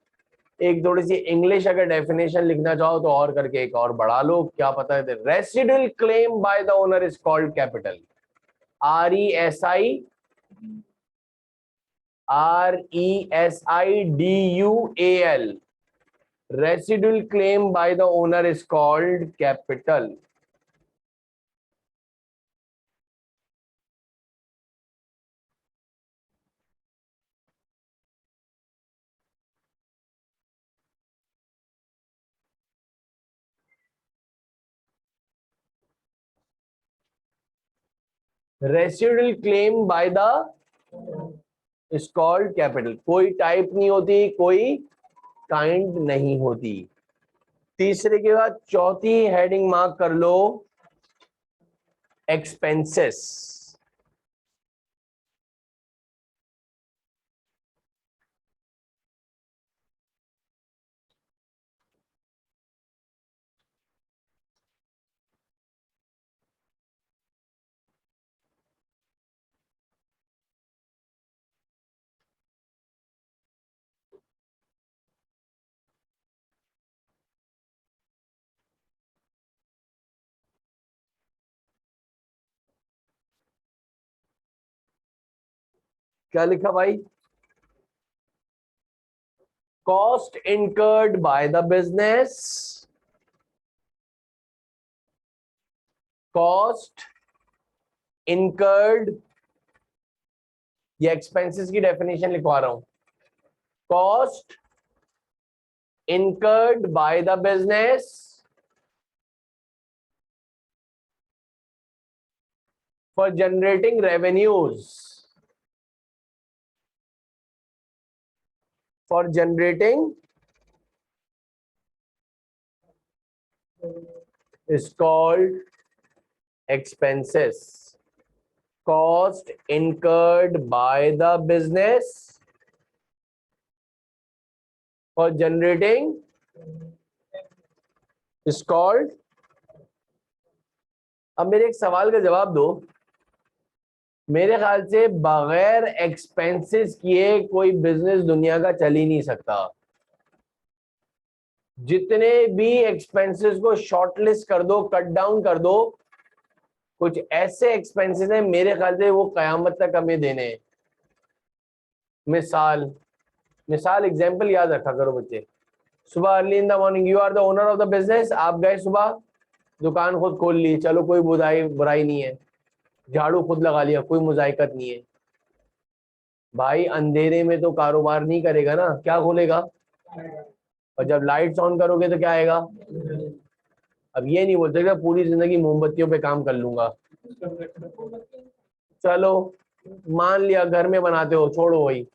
एक थोड़ी सी इंग्लिश अगर डेफिनेशन लिखना चाहो तो और करके एक और बढ़ा लो, क्या पता है। Residual claim by the owner is called capital, RESIDUAL, residual claim by the owner is called capital. Residual claim by the is called capital. कोई टाइप नहीं होती, कोई काइंड नहीं होती। तीसरे के बाद चौथी हेडिंग मार्क कर लो, एक्सपेंसेस। क्या लिखा भाई? Cost incurred by the business, cost incurred, ये एक्सपेंसेस की डेफिनेशन लिखवा रहा हूं। Cost incurred by the business for generating revenues, for generating is called expenses. Cost incurred by the business for generating is called। अब मेरे एक सवाल का जवाब दो, मेरे ख्याल से बगैर एक्सपेंसेस किए कोई बिजनेस दुनिया का चल ही नहीं सकता। जितने भी एक्सपेंसेस को शॉर्टलिस्ट कर दो, कट डाउन कर दो, कुछ ऐसे एक्सपेंसेस हैं मेरे ख्याल से वो कयामत तक हमें देने। मिसाल एग्जांपल याद रखा करो बच्चे। सुबह early in the morning you are the owner of the business, आप गए सुबह, दुकान खुद खोल ली, चलो कोई बुराई नहीं है, झाड़ू खुद लगा लिया, कोई मुजाहिकत नहीं है। भाई अंधेरे में तो कारोबार नहीं करेगा ना, क्या खोलेगा? और जब लाइट्स ऑन करोगे तो क्या आएगा? अब ये नहीं बोल सकते पूरी जिंदगी मोमबत्तियों पे काम कर लूंगा। चलो मान लिया घर में बनाते हो, छोड़ो वही।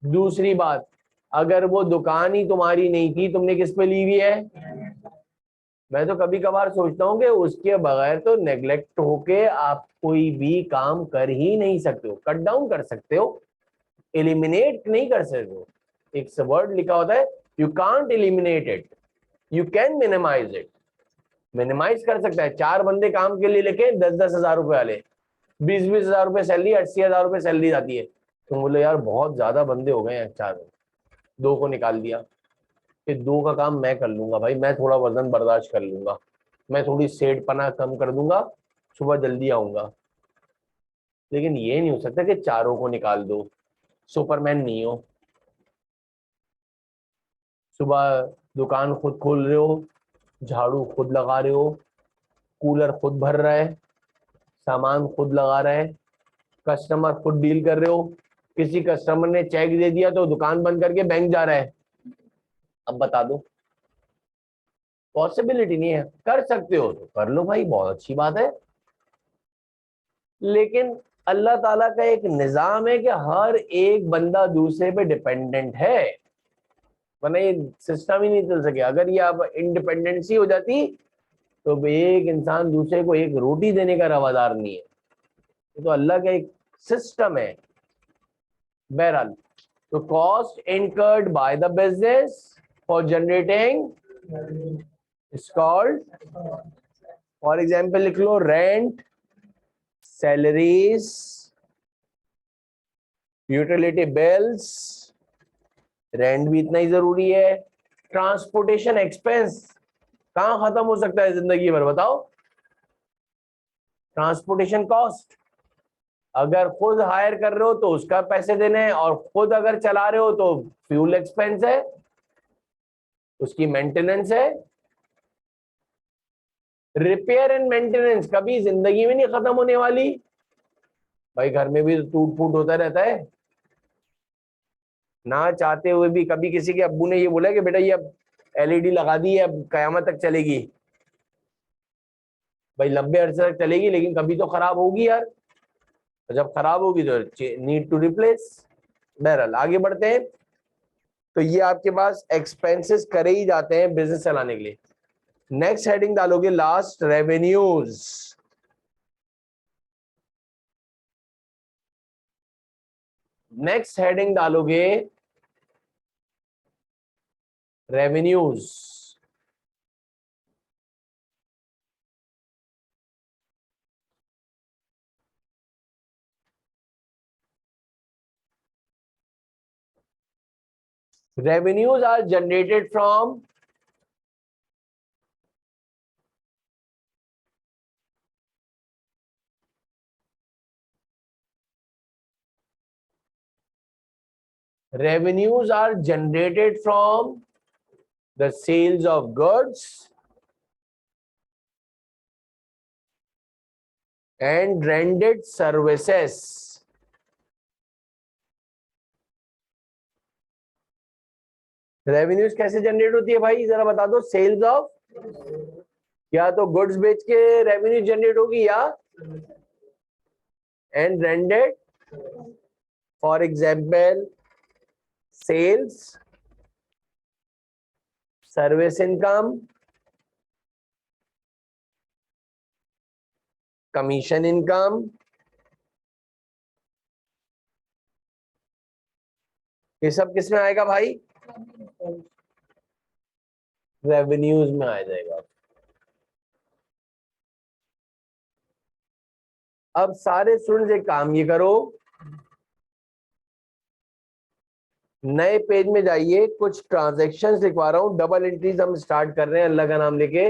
दूसरी बात, अगर वो दुकान ही तुम्हारी नहीं थी, तुमने किस पे ली हुई है? मैं तो कभी कभार सोचता हूँ कि उसके बगैर तो नेग्लेक्ट होके आप कोई भी काम कर ही नहीं सकते हो। कट डाउन कर सकते हो, एलिमिनेट नहीं कर सकते हो। एक वर्ड लिखा होता है, you can't eliminate it, you can minimise it. Minimise कर सकता है। 4 बंदे काम के लिए लेके 10-10 हजार रुपए वाले, 20-20 हजार रुपए सैलरी, 80,000 रुपए सैलरी जाती है। तुम बोले यार बहुत ज्यादा बंदे हो गए हैं, 4 2 को निकाल दिया, कि 2 का काम मैं कर लूंगा भाई, मैं थोड़ा वजन बर्दाश्त कर लूंगा, मैं थोड़ी सेठ-पना कम कर दूंगा, सुबह जल्दी आऊंगा। लेकिन ये नहीं हो सकता कि 4 को निकाल दो, सुपरमैन नहीं हो। सुबह दुकान खुद खोल रहे हो, झाड़ू खुद लगा रहे हो, कूलर खुद भर रहा है, सामान खुद लगा रहा है, कस्टमर खुद डील कर रहे हो। किसी कस्टमर ने चेक दे दिया तो दुकान बंद करके बैंक जा रहा है। अब बता दो, पॉसिबिलिटी नहीं है। कर सकते हो तो कर लो भाई, बहुत अच्छी बात है। लेकिन अल्लाह ताला का एक निजाम है कि हर एक बंदा दूसरे पे डिपेंडेंट है, वरना ये सिस्टम ही नहीं चल सके। अगर ये अब इंडिपेंडेंसी हो जाती तो एक इंसान दूसरे को एक रोटी देने का रवादार नहीं है। तो अल्लाह का एक सिस्टम है। बहरहाल, तो cost incurred by the business for generating is called, for example लिख लो, rent, salaries, utility bills, rent भी इतना ही जरूरी है। ट्रांसपोर्टेशन एक्सपेंस कहां खत्म हो सकता है जिंदगी भर, बताओ? ट्रांसपोर्टेशन कॉस्ट, अगर खुद हायर कर रहे हो तो उसका पैसे देने हैं, और खुद अगर चला रहे हो तो फ्यूल एक्सपेंस है, उसकी मेंटेनेंस है। रिपेयर एंड मेंटेनेंस कभी जिंदगी में नहीं खत्म होने वाली भाई, घर में भी टूट फूट होता रहता है। ना चाहते हुए भी कभी किसी के अब्बू ने ये बोला कि बेटा ये अब एलईडी लगा दी है, अब कयामत तक चलेगी। भाई लंबे अरसे तक चलेगी, लेकिन कभी तो खराब होगी यार, तो जब खराब होगी तो नीड टू रिप्लेस। बहरहाल आगे बढ़ते हैं। तो ये आपके पास एक्सपेंसेस करे ही जाते हैं बिजनेस चलाने के लिए। नेक्स्ट हेडिंग डालोगे लास्ट, रेवेन्यूज। नेक्स्ट हेडिंग डालोगे revenues. Revenues are generated from the sales of goods and rendered services. Revenues कैसे जनरेट होती है भाई, जरा बता दो? सेल्स ऑफ, या तो गुड्स बेच के रेवेन्यू जनरेट होगी, या and rendered, for example sales, service income, commission income. ये सब किस में आएगा भाई? रेवेन्यूज में आ जाएगा। अब सारे स्टूडेंट्स एक काम ये करो, नए पेज में जाइए, कुछ ट्रांजैक्शंस लिखवा रहा हूं, डबल एंट्रीज हम स्टार्ट कर रहे हैं अल्लाह का नाम लेके।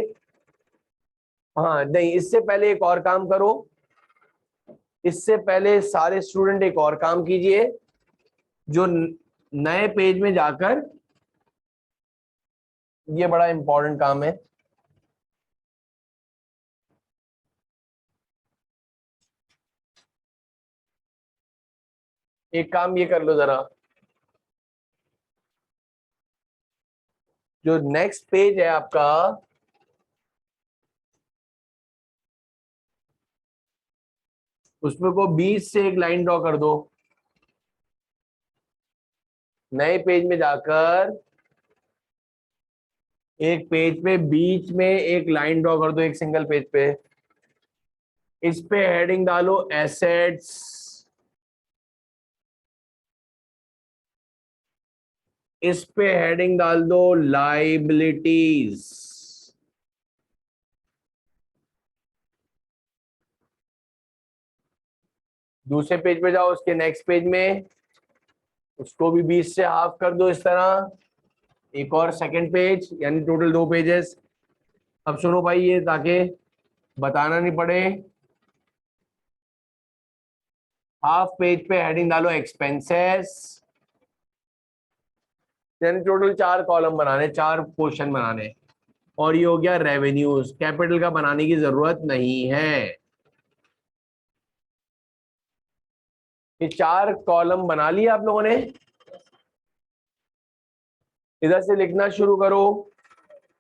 हाँ नहीं, इससे पहले एक और काम करो, इससे पहले सारे स्टूडेंट एक और काम कीजिए, जो नए पेज में जाकर, ये बड़ा इंपॉर्टेंट काम है। एक काम ये कर लो जरा, जो नेक्स्ट पेज है आपका, उसमें को 20 से एक लाइन ड्रॉ कर दो। नए पेज में जाकर एक पेज पे बीच में एक लाइन ड्रॉ कर दो, एक सिंगल पेज पे। इस पे हेडिंग डालो एसेट्स, इस पे हेडिंग डाल दो लाइबिलिटीज। दूसरे पेज पे जाओ, उसके नेक्स्ट पेज में उसको भी 20 से हाफ कर दो इस तरह, एक और सेकंड पेज, यानी टोटल 2 पेजेस। अब सुनो भाई, ये ताकि बताना नहीं पड़े, हाफ पेज पे हेडिंग डालो एक्सपेंसेस, यानी टोटल 4 कॉलम बनाने, 4 क्वेश्चन बनाने। और ये हो गया रेवेन्यूज, कैपिटल का बनाने की जरूरत नहीं है। ये 4 कॉलम बना लिए आप लोगों ने, इधर से लिखना शुरू करो।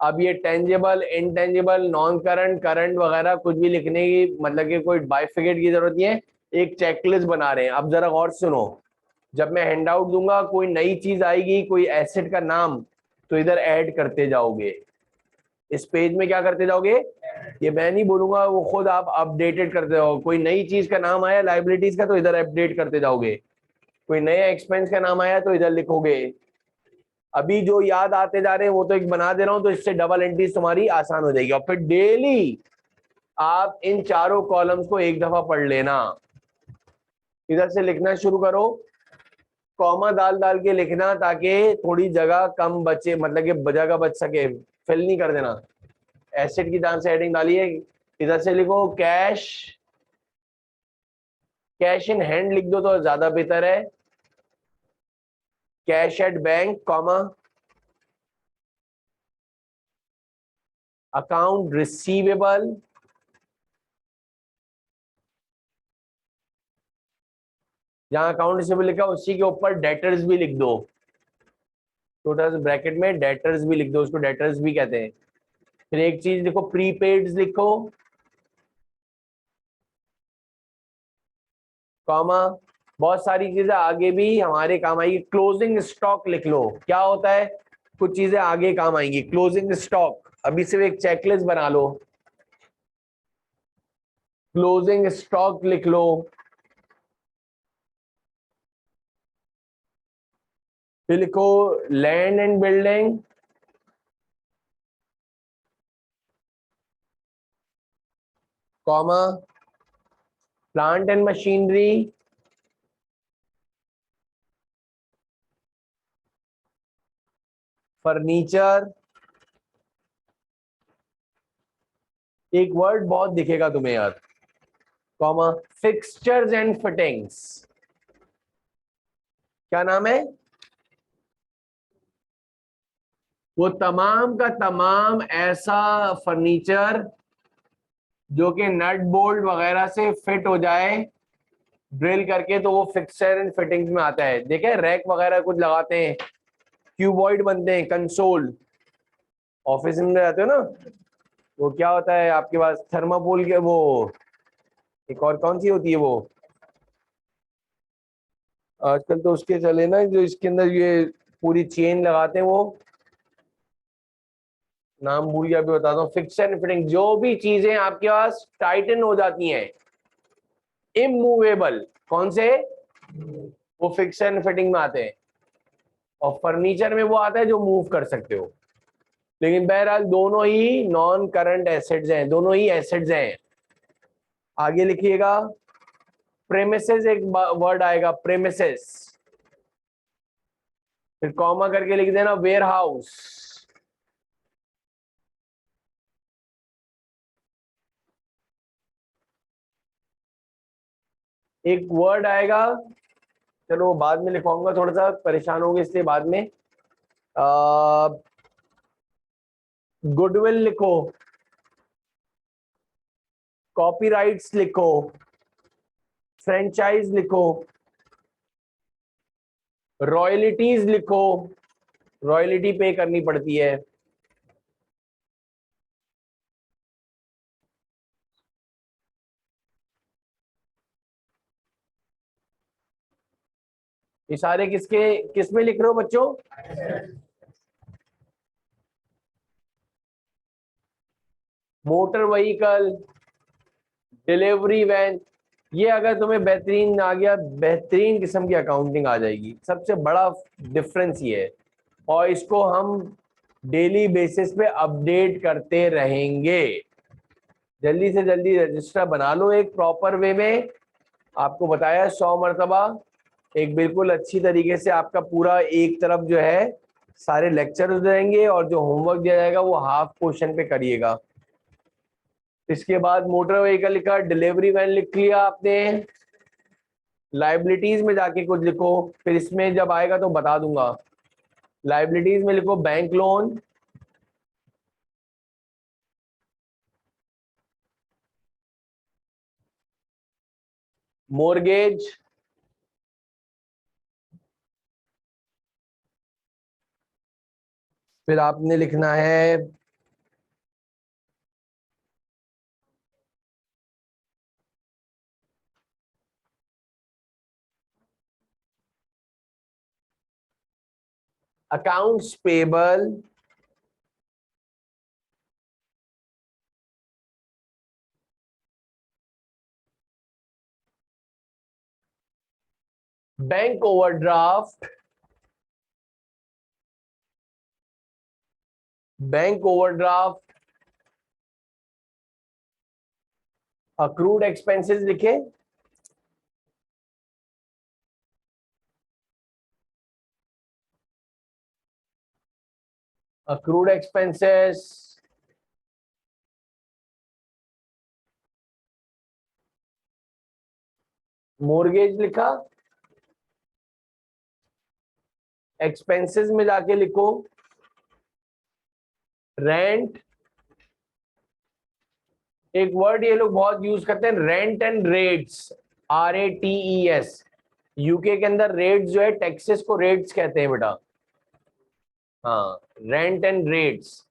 अब ये tangible, intangible, non current, current वगैरह कुछ भी लिखने की, मतलब कि कोई बाइफिकेट की जरूरत नहीं है, एक चेकलिस्ट बना रहे हैं। अब जरा गौर सुनो, जब मैं हैंडआउट दूंगा, कोई नई चीज आएगी, कोई एसेट का नाम, तो इधर ऐड करते जाओगे, इस पेज में क्या करते जाओगे, ये मैं नहीं बोलूंगा, वो खुद आप अपडेटेड करते जाओ। कोई नई चीज का नाम आया लाइबिलिटीज का, तो इधर अपडेट करते जाओगे। कोई नया एक्सपेंस का नाम आया तो इधर लिखोगे। अभी जो याद आते जा रहे हैं वो तो एक बना दे रहा हूं, तो इससे डबल एंट्रीज तुम्हारी आसान हो जाएगी। और फिर डेली आप इन चारों कॉलम्स को एक दफा पढ़ लेना। इधर से लिखना शुरू करो, कॉमा डाल डाल के लिखना ताकि थोड़ी जगह कम बचे, मतलब कि जगह बच सके, फिल नहीं कर देना। एसेट की जान से हेडिंग डालिए, इधर से लिखो कैश, कैश इन हैंड लिख दो तो ज्यादा बेहतर है। Cash at bank comma, account receivable, जहां अकाउंट रिसीवेबल लिखा उसी के ऊपर डेटर्स भी लिख दो, छोटा सा ब्रैकेट में डेटर्स भी लिख दो, उसको डेटर्स भी कहते हैं। फिर एक चीज लिखो प्रीपेड लिखो, कॉमा, बहुत सारी चीजें आगे भी हमारे काम आएगी। क्लोजिंग स्टॉक लिख लो, क्या होता है, कुछ चीजें आगे काम आएंगी। क्लोजिंग स्टॉक, अभी सिर्फ एक चेकलिस्ट बना लो, क्लोजिंग स्टॉक लिख लो। फिर लिखो land and building, comma, plant and machinery, furniture, एक वर्ड बहुत दिखेगा तुम्हें यार, कॉमा, फिक्सचर्स एंड फिटिंग्स। क्या नाम है, वो तमाम का तमाम ऐसा फर्नीचर जो कि नट बोल्ट वगैरह से फिट हो जाए ड्रिल करके, तो वो फिक्सचर एंड फिटिंग्स में आता है। देखे रैक वगैरह कुछ लगाते हैं, क्यूबॉइड बनते हैं, कंसोल, ऑफिस में जाते हो ना, वो क्या होता है आपके पास थर्माकोल के, वो एक और कौन सी होती है वो, आजकल तो उसके चले ना जो इसके अंदर ये पूरी चेन लगाते हैं, वो नाम भूल गया, अभी बताता हूँ। फिक्सचर एंड फिटिंग, जो भी चीजें आपके पास टाइटन हो जाती हैं, इमूवेबल, कौन से, वो फिक्सचर एंड फिटिंग में आते हैं। और फर्नीचर में वो आता है जो मूव कर सकते हो। लेकिन बहरहाल दोनों ही नॉन करंट एसेट्स हैं, दोनों ही एसेट्स हैं। आगे लिखिएगा प्रेमिसेस, एक वर्ड आएगा प्रेमिसेस, फिर कॉमा करके लिख देना वेयर हाउस। एक वर्ड आएगा, चलो वो बाद में लिखवाऊंगा, थोड़ा सा परेशान होंगे इसलिए बाद में। गुडविल लिखो, कॉपीराइट्स लिखो, फ्रेंचाइज लिखो, रॉयल्टीज लिखो, रॉयल्टी पे करनी पड़ती है। ये सारे किसके, किस में लिख रहे हो बच्चों, मोटर व्हीकल, डिलीवरी वैन, ये अगर तुम्हें बेहतरीन आ गया, बेहतरीन किस्म की अकाउंटिंग आ जाएगी। सबसे बड़ा डिफरेंस ये है, और इसको हम डेली बेसिस पे अपडेट करते रहेंगे। जल्दी से जल्दी रजिस्टर बना लो एक प्रॉपर वे में, आपको बताया 100 मरतबा, एक बिल्कुल अच्छी तरीके से आपका पूरा एक तरफ जो है सारे लेक्चर हो जाएंगे, और जो होमवर्क दिया जाएगा वो हाफ पोर्शन पे करिएगा। इसके बाद मोटर व्हीकल का डिलीवरी वैन लिख लिया आपने, लाइबिलिटीज में जाके कुछ लिखो, फिर इसमें जब आएगा तो बता दूंगा। लाइबिलिटीज में लिखो बैंक लोन, मोर्गेज, फिर आपने लिखना है accounts payable, bank overdraft, bank overdraft, accrued expenses लिखे, अक्रूड एक्सपेंसेस, मोर्गेज लिखा, एक्सपेंसेस में जाके लिखो रेंट, एक वर्ड ये लोग बहुत यूज करते हैं rent and rates, RATES। UK के अंदर रेट्स जो है टैक्सेस को रेट्स कहते हैं बेटा, हाँ रेंट एंड रेट्स,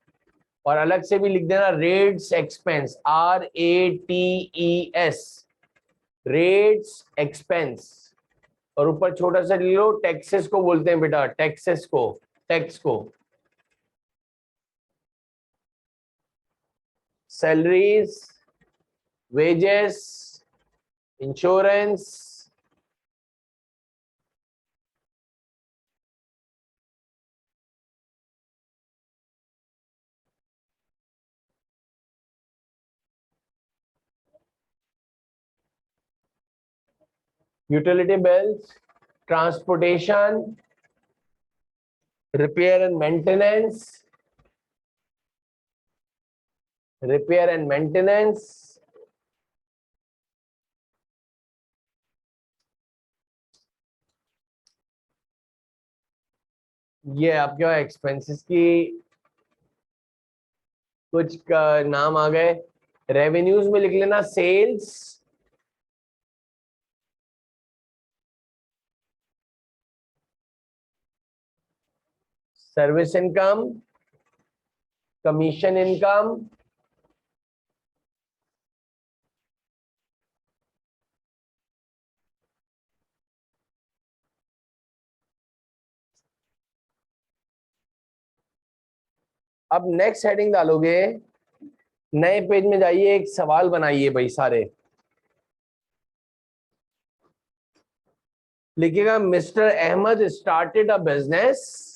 और अलग से भी लिख देना rates expense, RATES, rates expense, और ऊपर छोटा सा लिख लो टैक्सेस को बोलते हैं बेटा, टैक्सेस को, टैक्स को, salaries, wages, insurance, utility bills, transportation, repair and maintenance, repair and maintenance, ये आपके एक्सपेंसेस की कुछ नाम आ गए। रेवेन्यूज में लिख लेना sales, service income, commission income, अब नेक्स्ट हेडिंग डालोगे, नए पेज में जाइए, एक सवाल बनाइए भाई सारे, लिखिएगा mister Ahmad started a business,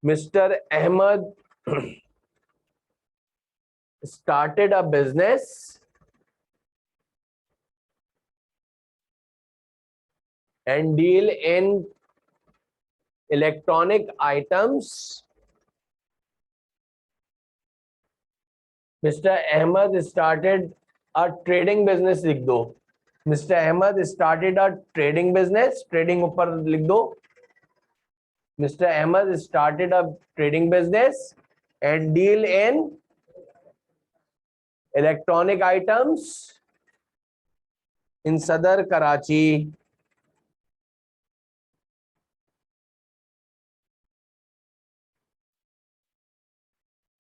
mister Ahmad started a business and deal in electronic items. Mr. Ahmed started a trading business, लिख दो Mr. Ahmed started a trading business, trading ऊपर लिख दो, Mr. Ahmed started a trading business and deal in electronic items in Sadar, Karachi.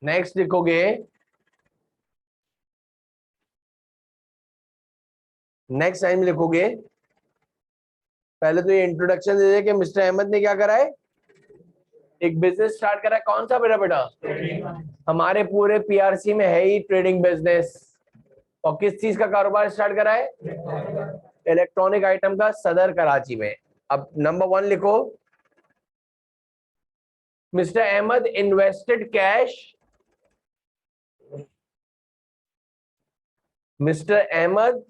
Next लिखोगे, next time लिखोगे, पहले तो ये इंट्रोडक्शन दे दे कि मिस्टर अहमद ने क्या करा है, एक बिजनेस स्टार्ट करा है, कौन सा बेटा बेटा, हमारे पूरे पीआरसी में है ही ट्रेडिंग बिजनेस, और किस चीज का कारोबार स्टार्ट करा है, इलेक्ट्रॉनिक आइटम का, सदर कराची में। अब नंबर 1 लिखो, mister Ahmad invested cash, mister Ahmad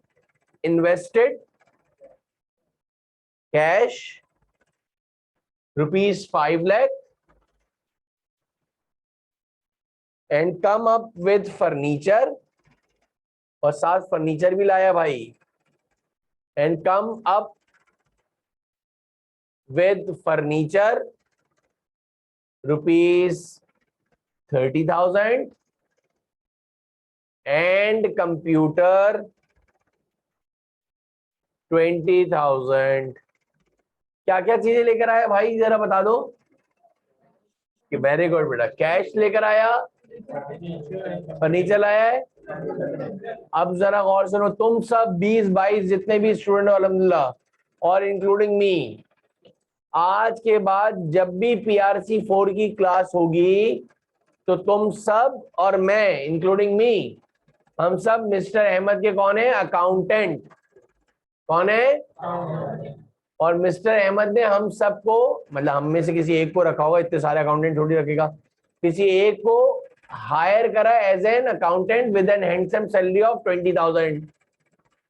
invested cash ₹5 lakh and come up with furniture, और साथ फर्नीचर भी लाया भाई, and come up with furniture ₹30,000 and computer 20,000। क्या क्या चीजें लेकर आया भाई जरा बता दो, कि वेरी गुड बेटा, कैश लेकर आया, फर्नीचर लाया है। अब जरा गौर सुनो, तुम सब 20-22 जितने भी स्टूडेंट हो अल्हम्दुलिल्लाह, और इंक्लूडिंग मी, आज के बाद जब भी पीआरसी 4 की क्लास होगी तो तुम सब और मैं इंक्लूडिंग मी, हम सब मिस्टर अहमद के कौन है, अकाउंटेंट, कौन है, और मिस्टर अहमद ने हम सबको, मतलब हम में से किसी एक को रखा होगा, इतने सारे अकाउंटेंट थोड़ी रखेगा, किसी एक को हायर करा as an accountant with an handsome salary of 20,000।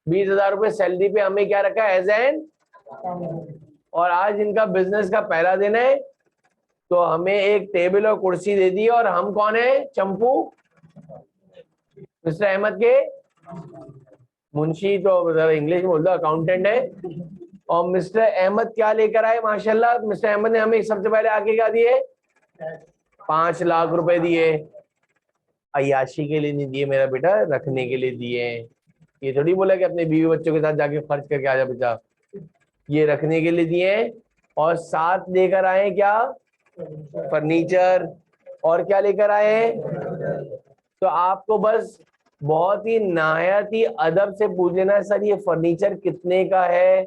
20,000 रुपए सैलरी पे हमें क्या रखा है, एज एन। और आज इनका बिजनेस का पहला दिन है, तो हमें एक टेबल और कुर्सी दे दी, और हम कौन है, चंपू मिस्टर अहमद के मुंशी, तो इंग्लिश में बोल दो अकाउंटेंट है। और मिस्टर अहमद क्या लेकर आए, माशाल्लाह मिस्टर अहमद ने हमें सबसे पहले आके क्या दिए, 5 लाख रुपए दिए। अय्याशी के लिए नहीं दिए मेरा बेटा, रखने के लिए दिए। ये थोड़ी बोला कि अपने बीवी बच्चों के साथ जाके खर्च करके आ जा बेटा, ये रखने के लिए दिए। और साथ लेकर आए क्या, फर्नीचर। और क्या लेकर आए, तो आपको बस बहुत ही नायत ही अदब से पूछ लेना है, सर ये फर्नीचर कितने का है,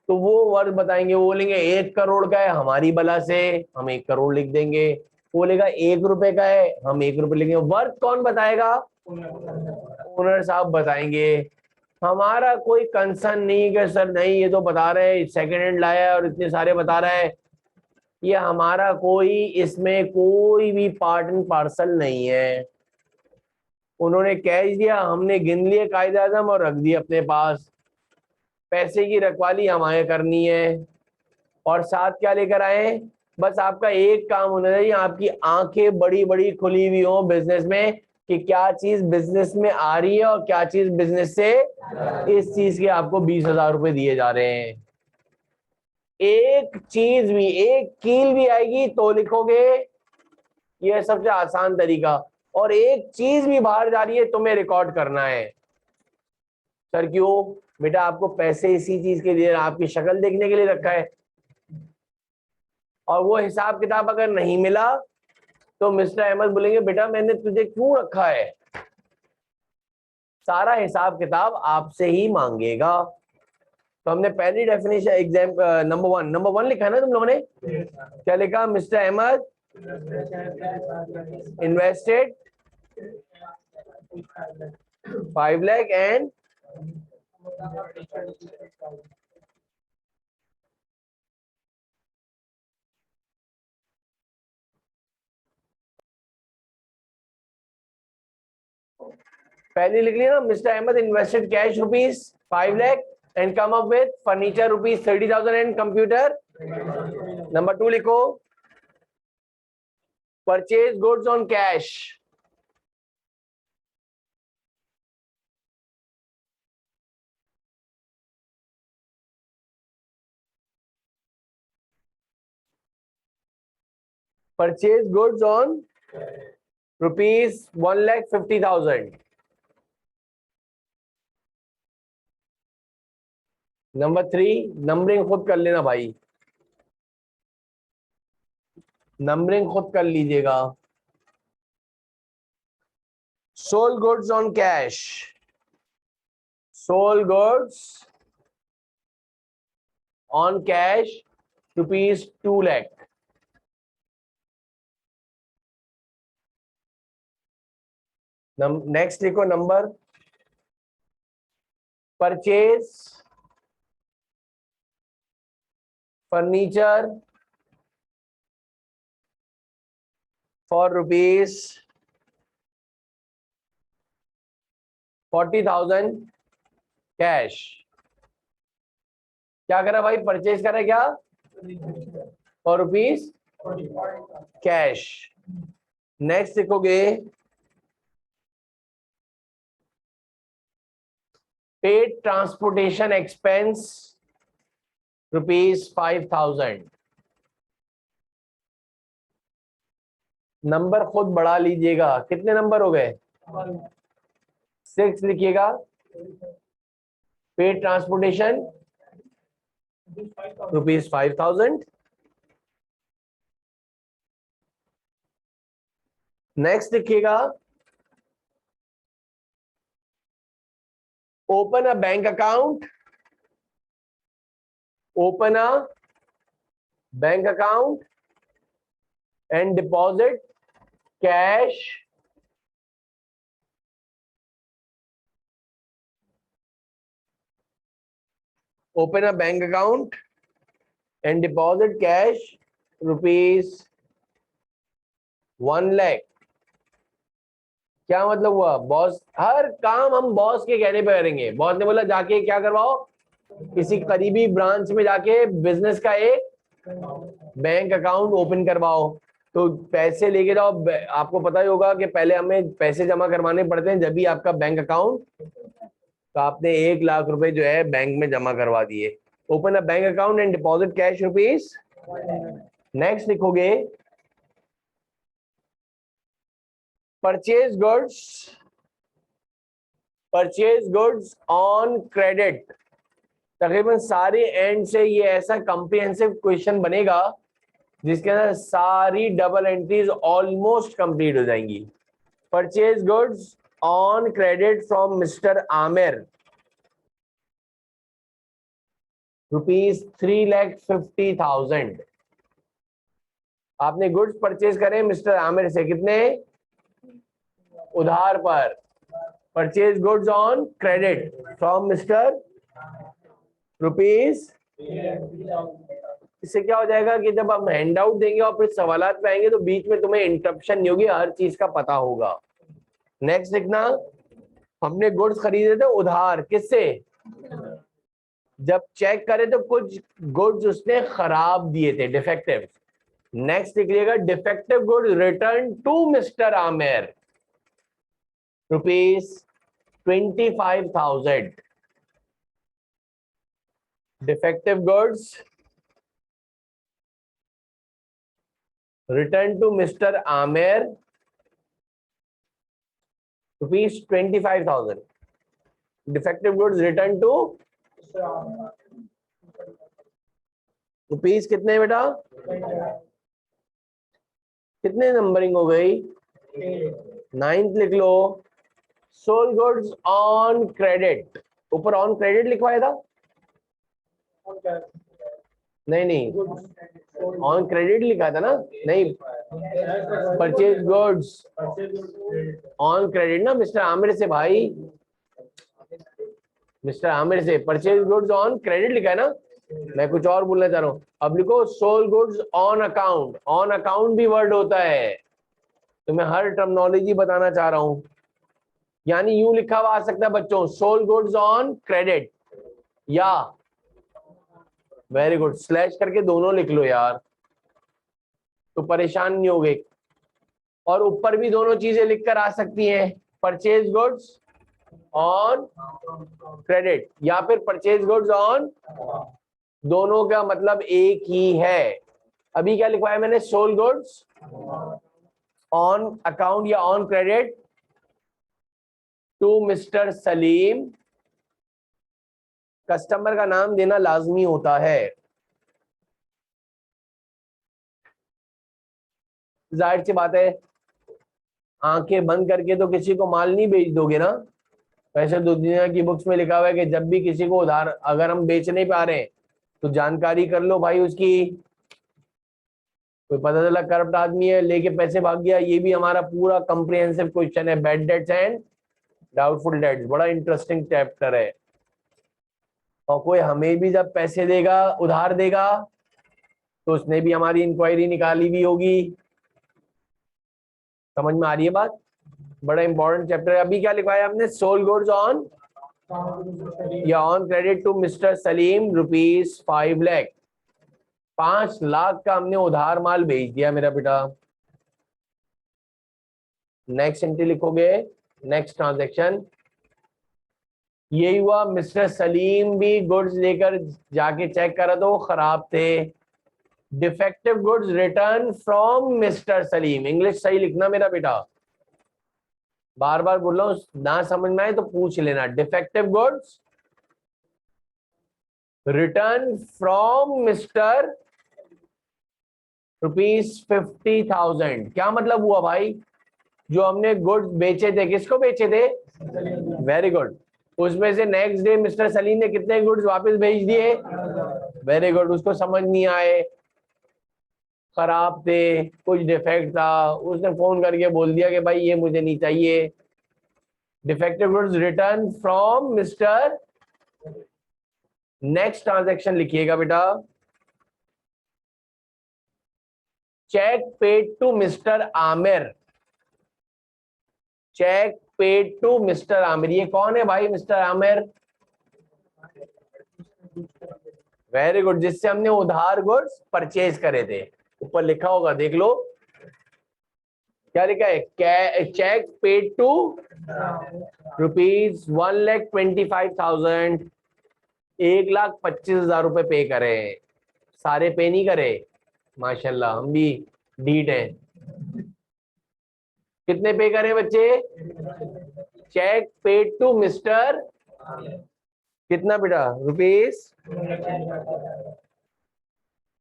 तो वो वर्ड बताएंगे। वो बोलेंगे 1 करोड़ का है, हमारी बला से हम 1 करोड़ लिख देंगे। वो बोलेगा 1 रुपए का है, हम 1 रुपए लिखेंगे। वर्थ कौन बताएगा, ओनर साहब बताएंगे। हमारा कोई कंसर्न नहीं कि सर नहीं ये तो बता रहे हैं सेकंड हैंड लाया है और इतने सारे बता रहा है, ये हमारा कोई इसमें कोई भी पार्ट एंड पार्सल नहीं है। उन्होंने कैश दिया, हमने गिन लिए कायदे आजम और रख दिए अपने पास। पैसे की रखवाली हमारे करनी है। और साथ क्या लेकर आए, बस आपका एक काम होना चाहिए, आपकी आंखें बड़ी बड़ी खुली हुई हो बिजनेस में, कि क्या चीज बिजनेस में आ रही है और क्या चीज बिजनेस से, इस चीज के आपको 20,000 रुपए दिए जा रहे हैं। एक चीज भी, एक कील भी आएगी तो लिखोगे, ये सबसे आसान तरीका। और एक चीज भी बाहर जा रही है तुम्हें रिकॉर्ड करना है। सर क्यों, बेटा आपको पैसे इसी चीज के लिए, आपकी शक्ल देखने के लिए रखा है। और वो हिसाब किताब अगर नहीं मिला तो मिस्टर अहमद बोलेंगे बेटा मैंने तुझे क्यों रखा है, सारा हिसाब किताब आपसे ही मांगेगा। तो हमने पहली डेफिनेशन एग्जाम नंबर वन लिखा है ना तुम लोगों ने, क्या लिखा, mister Ahmad invested 5 lakh and पहले लिख लिया ना, mister Ahmad invested cash ₹5 lakh and come up with furniture ₹30,000 and computer. Number 2 लिखो, purchase goods on cash. Purchase goods on ₹1,50,000। Number 3, numbering खुद कर लेना भाई, नंबरिंग खुद कर लीजिएगा। Sold goods on cash, sold goods on cash ₹2 lakh. Next लिखो number, purchase furniture for ₹40,000 cash. क्या करा भाई, परचेज करा क्या, और रुपीज कैश। नेक्स्ट लिखोगे, पेड ट्रांसपोर्टेशन एक्सपेंस ₹5,000। नंबर खुद बढ़ा लीजिएगा, कितने नंबर हो गए, 6 लिखिएगा। Paid transportation ₹5,000। नेक्स्ट लिखिएगा, open a bank account, open a bank account and deposit cash open a bank account and deposit cash ₹1 lakh क्या मतलब हुआ? बॉस, हर काम हम बॉस के कहने पे करेंगे। बॉस ने बोला जाके क्या करवाओ, किसी करीबी ब्रांच में जाके बिजनेस का एक बैंक अकाउंट ओपन करवाओ। तो पैसे लेके जाओ। आपको पता ही होगा कि पहले हमें पैसे जमा करवाने पड़ते हैं जब भी आपका बैंक अकाउंट। तो आपने 1 लाख रुपए जो है बैंक में जमा करवा दिए। Open a bank account and deposit cash rupees. Next लिखोगे परचेज गुड्स ऑन क्रेडिट। तकरीबन सारे एंड से ये ऐसा कॉम्प्रिहेंसिव क्वेश्चन बनेगा जिसके अंदर सारी डबल एंट्रीज ऑलमोस्ट कंप्लीट हो जाएंगी। Purchase goods on credit from mister Aamir ₹3,50,000। आपने गुड्स परचेज करे मिस्टर आमिर से, कितने? उधार पर। Purchase goods on credit from mister rupees. इससे क्या हो जाएगा कि जब हम हैंड आउट देंगे और फिर सवालात पे आएंगे तो बीच में तुम्हें इंटरप्शन नहीं होगी, हर चीज का पता होगा। नेक्स्ट लिखना, हमने गुड्स खरीदे थे उधार, किससे? जब चेक करे तो कुछ गुड्स उसने खराब दिए थे, डिफेक्टिव। नेक्स्ट लिखिएगा defective goods return to mister Aamir ₹25,000। Defective goods return to mister Aamir ₹25,000। Defective goods return to rupees कितने बेटा? कितने नंबरिंग हो गई? 9th लिख लो। सोल्ड गुड्स ऑन क्रेडिट, ऊपर ऑन क्रेडिट लिखवाया था? नहीं, ऑन क्रेडिट लिखा था ना? नहीं, परचेज गुड्स ऑन क्रेडिट ना मिस्टर आमिर से भाई, मिस्टर आमिर से परचेज गुड्स ऑन क्रेडिट लिखा है ना? मैं कुछ और बोलना चाह रहा हूं। अब लिखो sold goods on account. On account भी वर्ड होता है, तो मैं हर टर्मिनोलॉजी बताना चाह रहा हूं। यानी यूं लिखा हुआ आ सकता है बच्चों, सोल्ड गुड्स ऑन क्रेडिट, या वेरी गुड स्लैश करके दोनों लिख लो यार, तो परेशान नहीं होगे। और ऊपर भी दोनों चीजें लिखकर आ सकती हैं, परचेज गुड्स ऑन क्रेडिट या फिर परचेज गुड्स ऑन, दोनों का मतलब एक ही है। अभी क्या लिखवाया मैंने? सोल्ड गुड्स ऑन अकाउंट या on credit to mister Salim. Customer का नाम देना लाजमी होता है, जाहिर सी बात है। आंखें बंद करके तो किसी को माल नहीं बेच दोगे ना। वैसे तो दुनिया की बुक्स में लिखा हुआ है कि जब भी किसी को उधार अगर हम बेच नहीं पा रहे हैं तो जानकारी कर लो भाई उसकी। कोई पता चला करप्ट आदमी है, लेके पैसे भाग गया, ये भी हमारा पूरा कॉम्प्रिहेंसिव क्वेश्चन है। Bad debts and doubtful debts बड़ा इंटरेस्टिंग चैप्टर है। और कोई हमें भी जब पैसे देगा, उधार देगा, तो उसने भी हमारी इंक्वायरी निकाली भी होगी। समझ में आ रही है बात? बड़ा इंपॉर्टेंट चैप्टर है। अभी क्या लिखवाया हमने? सोल्ड गुड्स ऑन या on credit to mister Salim ₹5 lakh. 5 lakh का हमने उधार माल भेज दिया मेरा बेटा। नेक्स्ट एंट्री लिखोगे, नेक्स्ट ट्रांजैक्शन। यही हुआ, मिस्टर सलीम भी गुड्स लेकर जाके चेक करा तो वो खराब थे। Defective goods return from mister Salim. English सही लिखना मेरा बेटा, बार बार बोल रहा हूं, ना समझ में आए तो पूछ लेना। Defective goods return from mister ₹50,000। क्या मतलब हुआ भाई? जो हमने गुड्स बेचे थे, किसको बेचे थे? Very good. उसमें से नेक्स्ट डे मिस्टर सलीम ने कितने गुड्स वापस भेज दिए? Very good. उसको समझ नहीं आए, खराब थे, कुछ डिफेक्ट था, उसने फोन करके बोल दिया कि भाई ये मुझे नहीं चाहिए। Defective goods return from mister. Next transaction लिखिएगा बेटा, cheque paid to mister Aamir. Cheque paid to mister Aamir. ये कौन है भाई मिस्टर आमिर? वेरी गुड, जिससे हमने उधार गुड्स परचेज करे थे। ऊपर लिखा होगा, देख लो क्या लिखा है, चेक पेड टू ₹1,25,000, 1,25,000 रुपए पे करे। सारे पे नहीं करे, माशाल्लाह हम भी डीट है। कितने पे करे बच्चे? चेक पेड टू मिस्टर, कितना बेटा? रुपीस।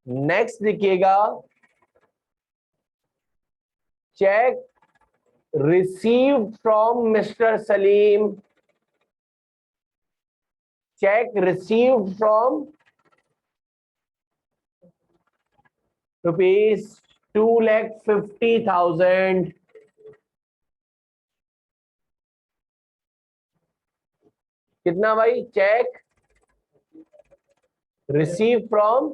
नेक्स्ट लिखिएगा, check received from mister Salim. Check received from ₹2,50,000। कितना भाई? चेक रिसीव फ्रॉम,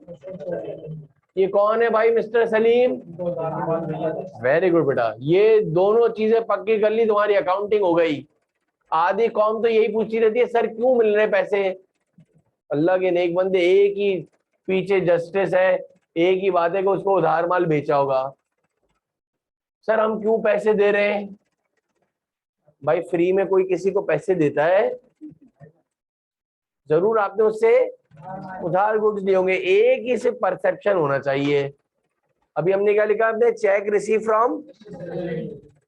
ये कौन है भाई? मिस्टर सलीम। वेरी गुड बेटा, ये दोनों चीजें पक्की कर ली, तुम्हारी अकाउंटिंग हो गई। आधी कौम तो यही पूछती रहती है, सर क्यों मिल रहे पैसे? अल्लाह के नेक बंदे, एक ही पीछे जस्टिस है, एक ही बात है कि उसको उधार माल बेचा होगा। सर हम क्यों पैसे दे रहे हैं? भाई फ्री में कोई किसी को पैसे देता है? जरूर आपने उससे उधार गुड्स लिए होंगे। एक ही से परसेप्शन होना चाहिए। अभी हमने क्या लिखा? आपने चेक रिसीव फ्रॉम,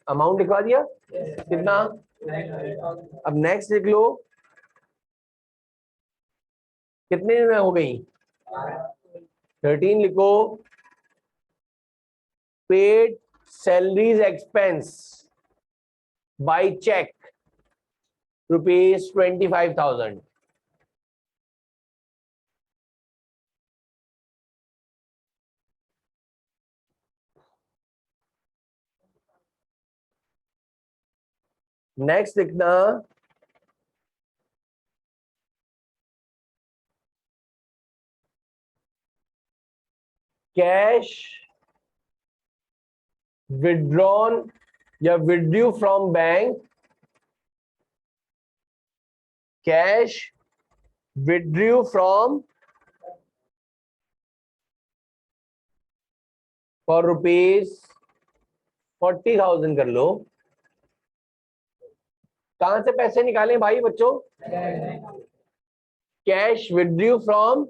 अमाउंट लिखवा दिया कितना? अब नेक्स्ट लिख लो, कितने में हो गई? 13 लिखो। Paid salaries expense by cheque ₹25,000। Next लिखना, कैश विड्रॉन या withdrew from bank, cash withdrew from for ₹40,000 कर लो। कहां से पैसे निकालें भाई बच्चों? Cash withdrew from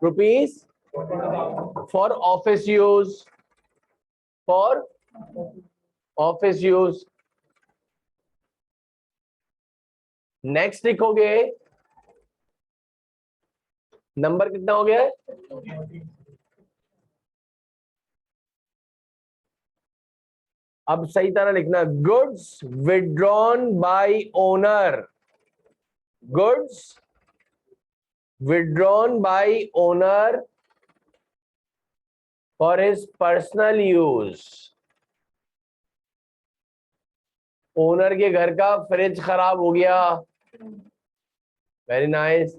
rupees for office use, for office use. Next लिखोगे, नंबर कितना हो गया है? अब सही तरह लिखना, goods withdrawn by owner, goods withdrawn by owner for his personal use. Owner के घर का फ्रिज खराब हो गया, वेरी नाइस,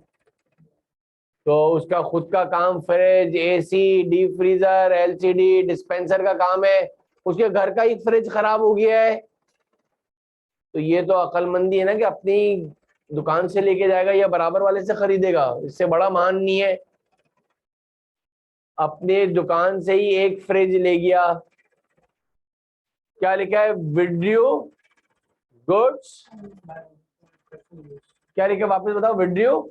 तो उसका खुद का काम fridge, AC, deep freezer, LCD, dispenser का काम है, उसके घर का ही फ्रिज खराब हो गया है, तो ये तो अक्लमंदी है ना कि अपनी दुकान से लेके जाएगा या बराबर वाले से खरीदेगा, इससे बड़ा मान नहीं है। अपने दुकान से ही एक फ्रिज ले गया, क्या लिखा है? विड्रू गुड्स, क्या लिखा वापस बताओ? Withdrew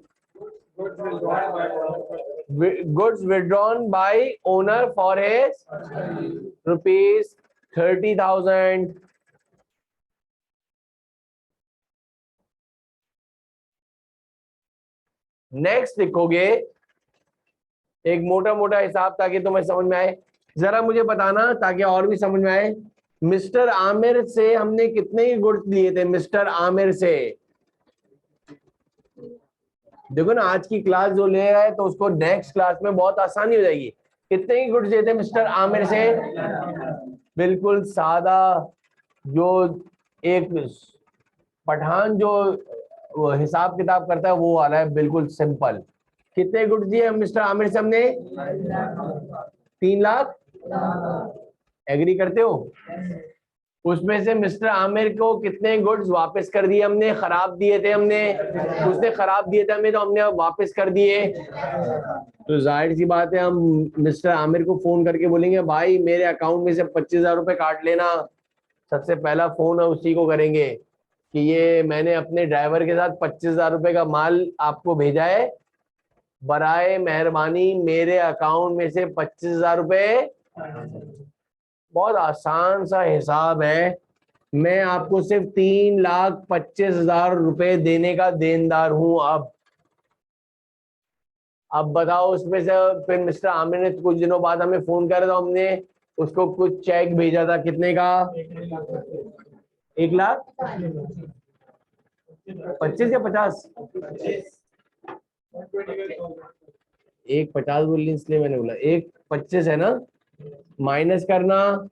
goods withdrawn by owner for his ₹30,000। Next लिखोगे एक मोटा मोटा हिसाब ताकि तुम्हें समझ में आए। जरा मुझे बताना ताकि और भी समझ में आए, मिस्टर आमिर से हमने कितने ही गुड्स लिए थे? मिस्टर आमिर से देखो ना, आज की क्लास जो ले रहा है तो उसको नेक्स्ट क्लास में बहुत आसानी हो जाएगी। कितने ही गुड्स देते मिस्टर आमिर से? बिल्कुल सादा, जो एक पठान जो वो हिसाब किताब करता है वो वाला है, बिल्कुल सिंपल। कितने गुड्स दिए मिस्टर आमिर से हमने? 3 लाख। एग्री करते हो? उसमें से मिस्टर आमिर को कितने गुड्स वापस कर दिए हमने, खराब दिए थे हमने, उसने खराब दिए थे हमें तो हमने वापस कर दिए। तो जाहिर सी बात है हम मिस्टर आमिर को फोन करके बोलेंगे भाई मेरे अकाउंट में से 25,000 रुपए काट लेना। सबसे पहला फोन है उसी को करेंगे कि ये मैंने अपने ड्राइवर के साथ 25,000 रुपए का माल आपको भेजा है, बराए मेहरबानी मेरे अकाउंट में से 25,000 रुपए। बहुत आसान सा हिसाब है, मैं आपको सिर्फ 3,25,000 रुपए देने का देनदार हूं। अब बताओ उसमें से फिर मिस्टर आमिर ने कुछ दिनों बाद हमें फोन करा था, हमने उसको कुछ चेक भेजा था कितने का, 1,25,000 या 50, 1,50 बोली इसलिए मैंने बोला 1,25 है ना, माइनस करना।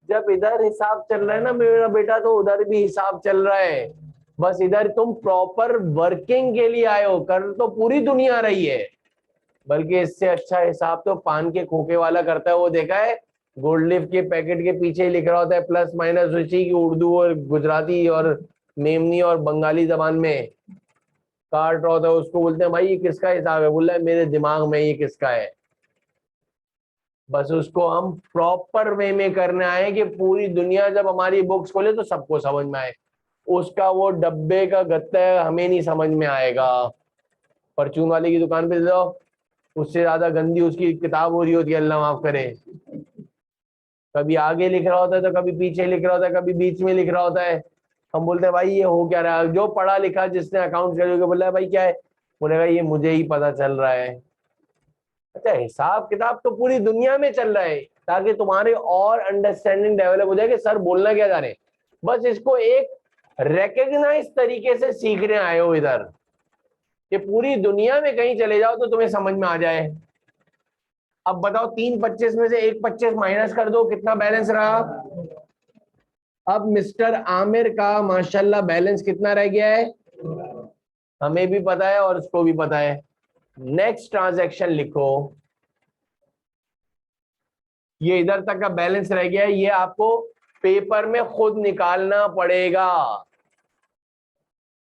जब इधर हिसाब चल रहा है ना मेरा बेटा तो उधर भी हिसाब चल रहा है। बस इधर तुम प्रॉपर वर्किंग के लिए आए हो, कर तो पूरी दुनिया रही है, बल्कि इससे अच्छा हिसाब तो पान के खोखे वाला करता है। वो देखा है गोल्ड लिफ के पैकेट के पीछे लिख रहा होता है प्लस माइनस उसी की उर्दू और गुजराती और मेमनी और बंगाली जबान में काट रहा होता है, उसको बोलते हैं भाई ये किसका हिसाब है, बोल रहा है मेरे दिमाग में ये किसका है। बस उसको हम प्रॉपर वे में करना है कि पूरी दुनिया जब हमारी बुक्स खोले तो सबको समझ में आए। उसका वो डब्बे का गत्ता हमें नहीं समझ में आएगा, परचून वाले की दुकान पे जाओ उससे ज्यादा गंदी उसकी किताब हो रही होती है, अल्लाह माफ करे। कभी आगे लिख रहा होता है तो कभी पीछे लिख रहा होता है, कभी बीच में लिख रहा होता है। हम बोलते हैं भाई ये हो क्या रहा है, जो पढ़ा लिखा जिसने अकाउंट करके बोला है भाई क्या है, बोलेगा ये मुझे ही पता चल रहा है। अच्छा हिसाब किताब तो पूरी दुनिया में चल रहा है ताकि तुम्हारे और अंडरस्टैंडिंग डेवलप हो जाए कि सर बोलना क्या जा रहे हैं। बस इसको एक रिकग्नाइज तरीके से सीखने आए हो इधर कि पूरी दुनिया में कहीं चले जाओ तो तुम्हें समझ में आ जाए। अब बताओ 3,25 में से 1,25 माइनस कर दो, कितना बैलेंस रहा। अब मिस्टर आमिर का माशाल्लाह बैलेंस कितना रह गया है, हमें भी पता है और उसको भी पता है। नेक्स्ट ट्रांजैक्शन लिखो, ये इधर तक का बैलेंस रह गया है, ये आपको पेपर में खुद निकालना पड़ेगा।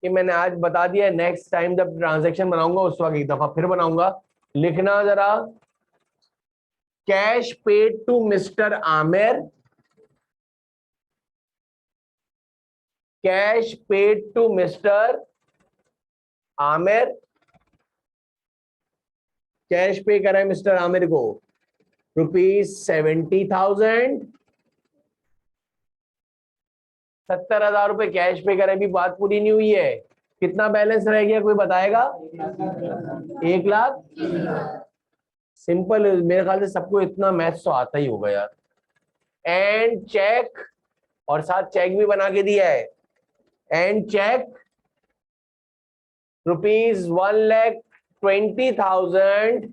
कि मैंने आज बता दिया, नेक्स्ट टाइम जब ट्रांजैक्शन बनाऊंगा उस वक्त एक दफा फिर बनाऊंगा। लिखना जरा, cash paid to mister Aamir, cash paid to mister Aamir, cash pay करा है मिस्टर आमिर को ₹70,000, 70,000 रुपए कैश पे करे, भी बात पूरी नहीं हुई है। कितना बैलेंस रह गया कोई बताएगा, 1,00,000। सिंपल, मेरे ख्याल से सबको इतना मैथ्स तो आता ही होगा यार। एंड चेक, और साथ चेक भी बना के दिया है, and cheque ₹1,20,000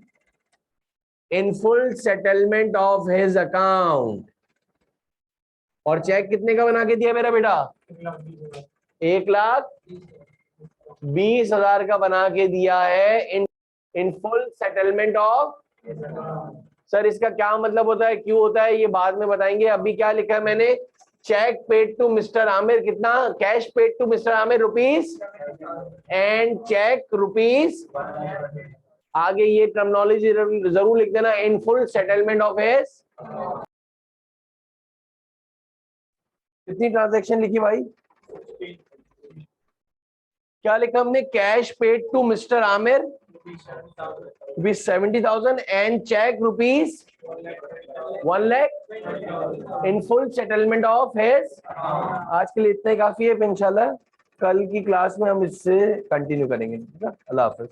in full settlement of his account. और चेक कितने का बना के दिया मेरा बेटा, 1,20,000 का बना के दिया है इन फुल सेटलमेंट ऑफ। सर इसका क्या मतलब होता है, क्यों होता है, ये बाद में बताएंगे। अभी क्या लिखा है मैंने, cheque paid to mister Aamir, कितना, cash paid to mister Aamir ₹, and cheque ₹। आगे ये टर्मिनोलॉजी जरूर लिख देना, in full settlement of his. कितनी ट्रांजैक्शन लिखी भाई, क्या लिखा हमने, cash paid to mister Aamir ₹70,000 and cheque ₹1,00,000 in full settlement of his. आज के लिए इतना ही काफी है, इंशाल्लाह कल की क्लास में हम इससे कंटिन्यू करेंगे। अल्लाह हाफिज।